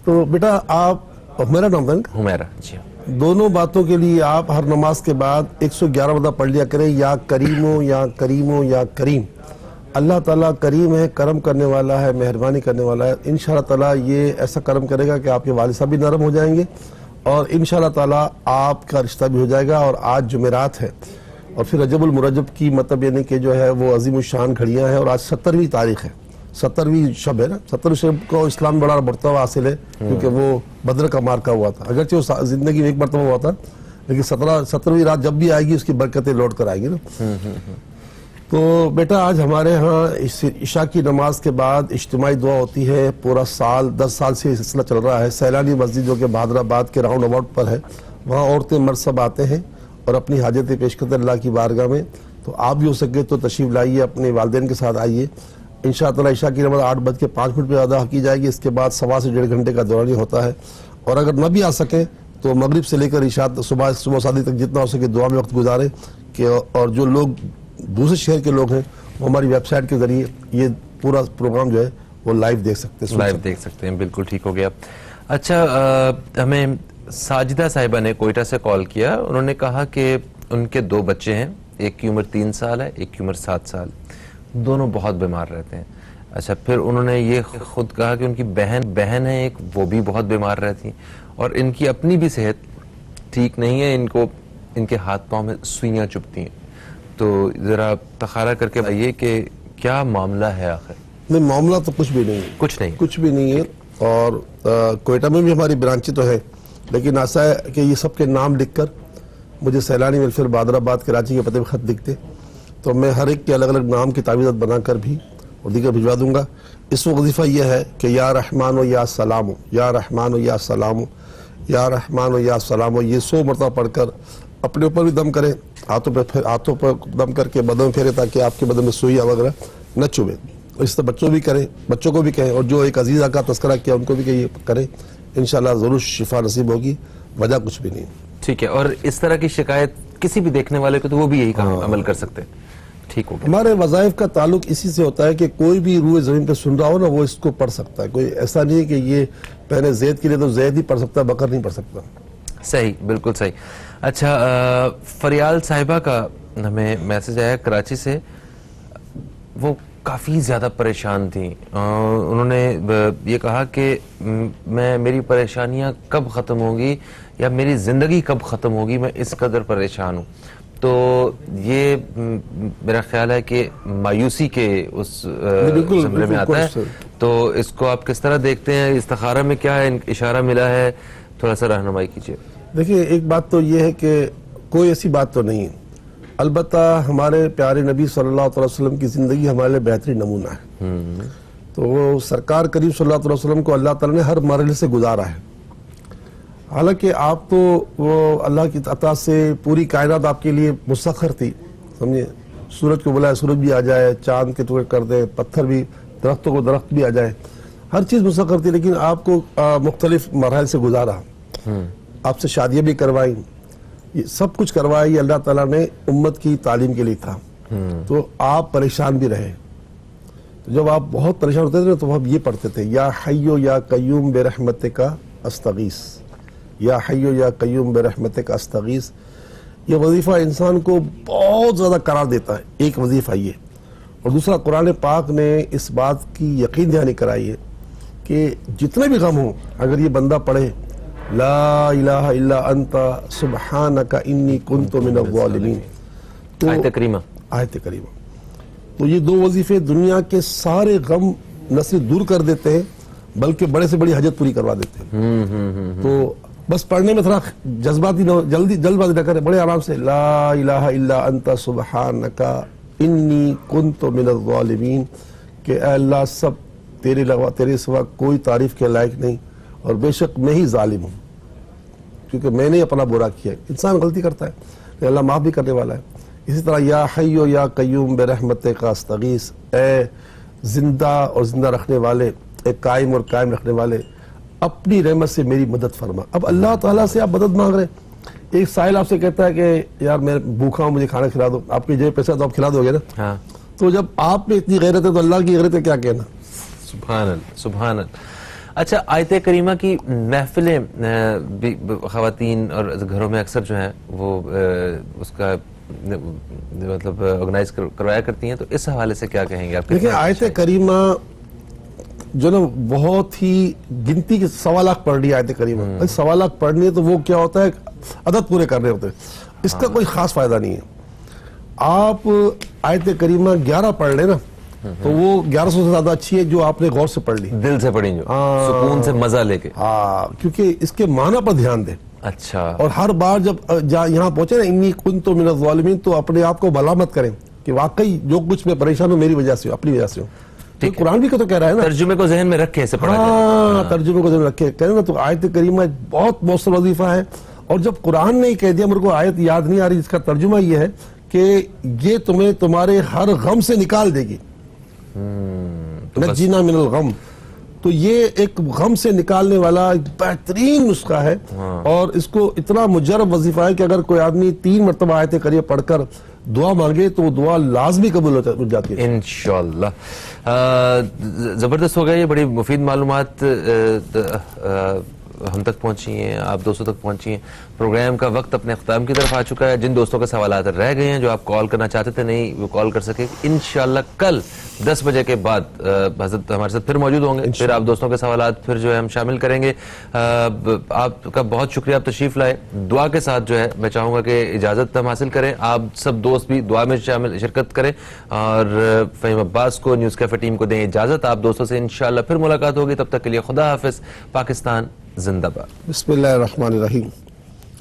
تو بیٹا آپ میرا نام تھا حمیرہ جی. دونوں باتوں کے لیے آپ ہر نماز کے بعد 111 مرتبہ پڑھ لیا کریں یا کریمو یا کریمو یا کریم. اللہ تعالیٰ کریم ہے, کرم کرنے والا ہے, مہربانی کرنے والا ہے. انشاءاللہ تعالیٰ یہ ایسا کرم کرے گا کہ آپ کے والد صاحب بھی نرم ہو جائیں گے اور انشاءاللہ تعالیٰ آپ کا رشتہ بھی ہو جائے گا. اور آج جمعرات ہے اور پھر رجب المرجب کی مطلب یعنی کہ جو ہے وہ عظیم الشان گھڑیاں ہیں اور آج 17ویں تاریخ ہے, 17ویں شب ہے نا. 17ویں شب کو اسلام بڑا مرتبہ حاصل ہے کیونکہ وہ بدر کا مارکہ ہوا تھا. اگرچہ وہ زندگی میں ایک مرتبہ ہوا تھا لیکن 17ویں رات جب بھی آئے گی اس کی برکتیں لوٹ کر آئیں گی نا. تو بیٹا آج ہمارے ہاں عشاء کی نماز کے بعد اجتماعی دعا ہوتی ہے. پورا سال 10 سال سے یہ سلسلہ چل رہا ہے. سیلانی مسجد جو کہ بہادر آباد کے راؤنڈ اباؤٹ پر ہے, وہاں عورتیں مرد سب آتے ہیں اور اپنی حاجتیں پیش کرتے اللہ کی بارگاہ میں. تو آپ بھی ہو سکے تو تشریف لائیے, اپنے والدین کے ساتھ آئیے. انشاءاللہ عشاء کی نماز 8:05 پہ ادا کی جائے گی. اس کے بعد 1.25 سے 1.5 گھنٹے کا دورانی ہوتا ہے. اور اگر نہ بھی آ سکیں تو مغرب سے لے کر عشاء صبح شادی تک جتنا ہو سکے دعا میں وقت گزاریں کہ. اور جو لوگ دوسرے شہر کے لوگ ہیں وہ ہماری ویب سائٹ کے ذریعے یہ پورا پروگرام جو ہے وہ لائیو دیکھ سکتے ہیں. بالکل ٹھیک ہو گیا. اچھا ہمیں ساجدہ صاحبہ نے کوئٹہ سے کال کیا. انہوں نے کہا کہ ان کے 2 بچے ہیں, ایک کی عمر 3 سال ہے, ایک کی عمر 7 سال. دونوں بہت بیمار رہتے ہیں. اچھا پھر انہوں نے یہ خود کہا کہ ان کی بہن ہے ایک, وہ بھی بہت بیمار رہتی ہیں اور ان کی اپنی بھی صحت ٹھیک نہیں ہے. ان کے ہاتھ پاؤں میں سوئیاں چبھتی ہیں. تو ذرا تخارہ کر کے بتائیے کہ کیا معاملہ ہے آخر؟ نہیں, معاملہ تو کچھ بھی نہیں ہے. اور کوئٹہ میں بھی ہماری برانچی تو ہے لیکن ایسا ہے کہ یہ سب کے نام لکھ کر مجھے سیلانی ویلفیئر بہادر آباد کراچی کے پتے پہ خط دکھتے تو میں ہر ایک کے الگ الگ نام کی تعویذات بنا کر بھی اور دیگر بھجوا دوں گا. اس وقت وظیفہ یہ ہے کہ یا رحمان و یا سلام, یا رحمان و یا سلام, یا رحمان و یا سلام, یہ 100 مرتبہ پڑھ کر اپنے اوپر بھی دم کریں, ہاتھوں پر دم کر کے بدن میں پھیرے تاکہ آپ کے بدن میں سوئیاں وغیرہ نہ چبھے. اس طرح بچوں کو بھی کہیں اور جو ایک عزیزہ کا تذکرہ کیا ان کو بھی کہ یہ کریں. انشاءاللہ ضرور شفا نصیب ہوگی, وجہ کچھ بھی نہیں. ٹھیک ہے. اور اس طرح کی شکایت کسی بھی دیکھنے والے کو تو وہ بھی یہی کام عمل کر سکتے ہیں. ٹھیک ہو گیا. ہمارے وظائف کا تعلق اسی سے ہوتا ہے کہ کوئی بھی روح زمین پہ سن رہا ہو نا وہ اس کو پڑھ سکتا ہے. کوئی ایسا نہیں ہے کہ یہ پہلے زید کے لیے تو زید ہی پڑھ سکتا ہے, بکر نہیں پڑھ سکتا. صحیح, بالکل صحیح. اچھا فریال صاحبہ کا ہمیں میسج آیا کراچی سے. وہ کافی زیادہ پریشان تھیں. انہوں نے یہ کہا کہ میری پریشانیاں کب ختم ہوگی یا میری زندگی کب ختم ہوگی, میں اس قدر پریشان ہوں. تو یہ میرا خیال ہے کہ مایوسی کے اس زمرے میں آتا ہے. تو اس کو آپ کس طرح دیکھتے ہیں؟ استخارہ میں کیا ہے اشارہ ملا ہے, تھوڑا سا رہنمائی کیجیے. دیکھیں ایک بات تو یہ ہے کہ کوئی ایسی بات تو نہیں ہے. البتہ ہمارے پیارے نبی صلی اللہ علیہ وسلم کی زندگی ہمارے لیے بہترین نمونہ ہے. تو وہ سرکار کریم صلی اللہ علیہ وسلم کو اللہ تعالیٰ نے ہر مرحلے سے گزارا ہے. حالانکہ آپ تو وہ اللہ کی عطا سے پوری کائنات آپ کے لیے مسخر تھی, سمجھے. سورج کو بلائے سورج بھی آ جائے, چاند کے ٹکڑے کر دے, پتھر بھی, درختوں کو درخت بھی آ جائے, ہر چیز مسخر تھی. لیکن آپ کو مختلف مراحل سے گزارا, آپ سے شادیاں بھی کروائیں, یہ سب کچھ کروایا. یہ اللہ تعالیٰ نے امت کی تعلیم کے لیے تھا. تو آپ پریشان بھی رہے. جب آپ بہت پریشان ہوتے تھے تو آپ یہ پڑھتے تھے یا حیو یا قیوم برحمتک استغیث, یا حیو یا قیوم برحمتک استغیث. یہ وظیفہ انسان کو بہت زیادہ قرار دیتا ہے. ایک وظیفہ یہ, اور دوسرا قرآن پاک نے اس بات کی یقین دہانی کرائی ہے کہ جتنے بھی غم ہوں اگر یہ بندہ پڑھے لا الہ الا انت سبحانک انی کنت من الظالمین, تو آیت کریمہ, تو یہ 2 وظیفے دنیا کے سارے غم نہ صرف دور کر دیتے ہیں بلکہ بڑے سے بڑی حاجت پوری کروا دیتے ہیں. تو بس پڑھنے میں تھوڑا جذباتی جلد بازی نہ کرے, بڑے آرام سے لا الہ الا انت سبحانک انی کنت من الظالمین, کہ اے اللہ سب تیرے سوا کوئی تعریف کے لائق نہیں اور بے شک میں ہی ظالم ہوں کیونکہ میں نے اپنا برا کیا ہے. انسان غلطی کرتا ہے, اللہ معاف بھی کرنے والا ہے. اسی طرح یا حیو یا قیوم برحمتک استغیث, اے زندہ اور زندہ رکھنے والے, اے قائم اور قائم رکھنے والے, اپنی رحمت سے میری مدد فرما. اب اللہ تعالیٰ سے آپ مدد مانگ رہے ہیں, ایک سائل آپ سے کہتا ہے کہ یار میں بھوکا ہوں مجھے کھانا کھلا دو, آپ کی جیب پیسہ تو آپ کھلا دو گے نا. ہاں تو جب آپ میں اتنی غیرت ہے تو اللہ کی غیرت ہے کیا کہنا. سبحان اللہ سبحان اللہ. اچھا آیت کریمہ کی محفلیں بھی خواتین اور گھروں میں اکثر جو ہیں وہ اس کا مطلب آرگنائز کروایا کرتی ہیں, تو اس حوالے سے کیا کہیں گے آپ؟ دیکھیں آیت کریمہ جو نا بہت ہی گنتی کے 1.25 لاکھ پڑھ لی آیت کریمہ. 1.25 لاکھ پڑھنی ہے تو وہ کیا ہوتا ہے عدد پورے کرنے ہوتے ہیں, اس کا کوئی خاص فائدہ نہیں ہے. آپ آیت کریمہ 11 پڑھ لیں نا تو وہ 1100 سے زیادہ اچھی ہے جو آپ نے غور سے پڑھ لی, دل سے پڑھی, جو سکون سے مزہ لے کے. ہاں کیونکہ اس کے معنی پر دھیان دیں. اچھا. اور ہر بار جب یہاں پہنچے نا انی کنت من الظالمین تو اپنے آپ کو ملامت کریں کہ واقعی جو کچھ میں پریشان ہوں میری وجہ سے ہوں, اپنی وجہ سے ہوں. قرآن بھی تو کہہ رہا ہے نا ترجمے کو ذہن میں رکھے اسے پڑھا جائے. ہاں ترجمے کو ذہن میں رکھے کہہ رہے نا. تو آیت کریمہ بہت مؤثر وظیفہ ہے. اور جب قرآن نے کہہ دیا, میرے کو آیت یاد نہیں آ رہی, اس کا ترجمہ یہ ہے کہ یہ تمہیں تمہارے ہر غم سے نکال دے گی. نجینا من الغم, تو یہ ایک غم سے نکالنے والا بہترین نسخہ ہے. اور اس کو اتنا مجرب وظیفہ ہے کہ اگر کوئی آدمی 3 مرتبہ آیت کریمہ پڑھ کر دعا مانگے تو وہ دعا لازمی قبول ہو جاتی ہے انشاءاللہ. زبردست ہو گیا, یہ بڑی مفید معلومات ہم تک پہنچی ہیں, آپ دوستوں تک پہنچی ہیں. پروگرام کا وقت اپنے اختتام کی طرف آ چکا ہے. جن دوستوں کے سوالات رہ گئے ہیں جو آپ کال کرنا چاہتے تھے نہیں وہ کال کر سکے, انشاءاللہ کل 10 بجے کے بعد حضرت ہمارے ساتھ پھر موجود ہوں گے. پھر آپ دوستوں کے سوالات پھر جو ہے ہم شامل کریں گے. آپ کا بہت شکریہ, آپ تشریف لائے. دعا کے ساتھ جو ہے میں چاہوں گا کہ اجازت ہم حاصل کریں, آپ سب دوست بھی دعا میں شرکت کریں اور فہیم عباس کو نیوز کیفے ٹیم کو دیں اجازت. آپ دوستوں سے انشاءاللہ پھر ملاقات ہوگی, تب تک کے لیے خدا حافظ. پاکستان زندہ باد. بسم اللہ الرحمن الرحیم.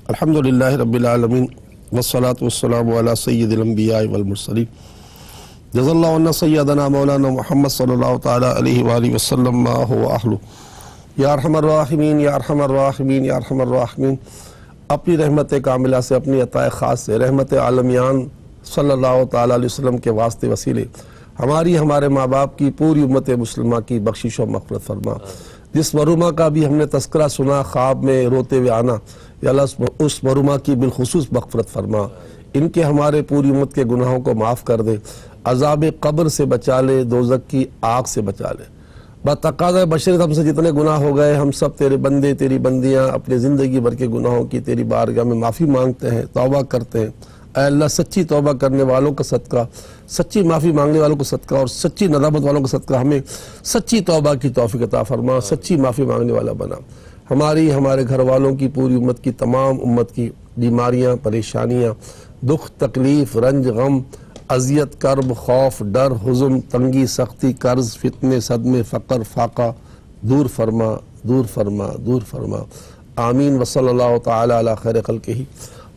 الحمدللہ رب العالمین والصلاة والسلام علی سید الانبیاء والمرسلین. جزا اللہ عنا سیدنا مولانا محمد صلی اللہ تعالی علیہ وآلہ وسلم ما هو اہلہ. یا ارحم الراحمین یا ارحم الراحمین یا ارحم الراحمین. اپنی رحمت کاملہ سے, اپنی عطا خاص سے, رحمت عالمیان صلی اللہ تعالی علیہ وسلم کے واسطے وسیلے ہماری ہمارے ماں باپ کی پوری امت مسلمہ کی بخشش و مغفرت فرما. جس مرحومہ کا بھی ہم نے تذکرہ سنا خواب میں روتے ہوئے آنا, یا اللہ اس مرحومہ کی بالخصوص مغفرت فرما. ان کے ہمارے پوری امت کے گناہوں کو معاف کر دے, عذاب قبر سے بچا لے, دوزخ کی آگ سے بچا لے. بتقاضۂ بشریت ہم سے جتنے گناہ ہو گئے, ہم سب تیرے بندے تیری بندیاں اپنے زندگی بھر کے گناہوں کی تیری بارگاہ میں معافی مانگتے ہیں, توبہ کرتے ہیں. اے اللہ سچی توبہ کرنے والوں کا صدقہ, سچی معافی مانگنے والوں کو صدقہ اور سچی ندامت والوں کو صدقہ ہمیں سچی توبہ کی توفیق عطا فرما, سچی معافی مانگنے والا بنا. ہماری ہمارے گھر والوں کی پوری امت کی تمام امت کی بیماریاں پریشانیاں دکھ تکلیف رنج غم اذیت کرب خوف ڈر حزن تنگی سختی قرض فتنے صدمے فقر فاقہ دور فرما دور فرما دور فرما. آمین. وصلی اللہ تعالی علی خیر خلقہ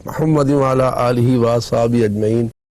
محمد وعلی آلہ و اصحابہ اجمعین.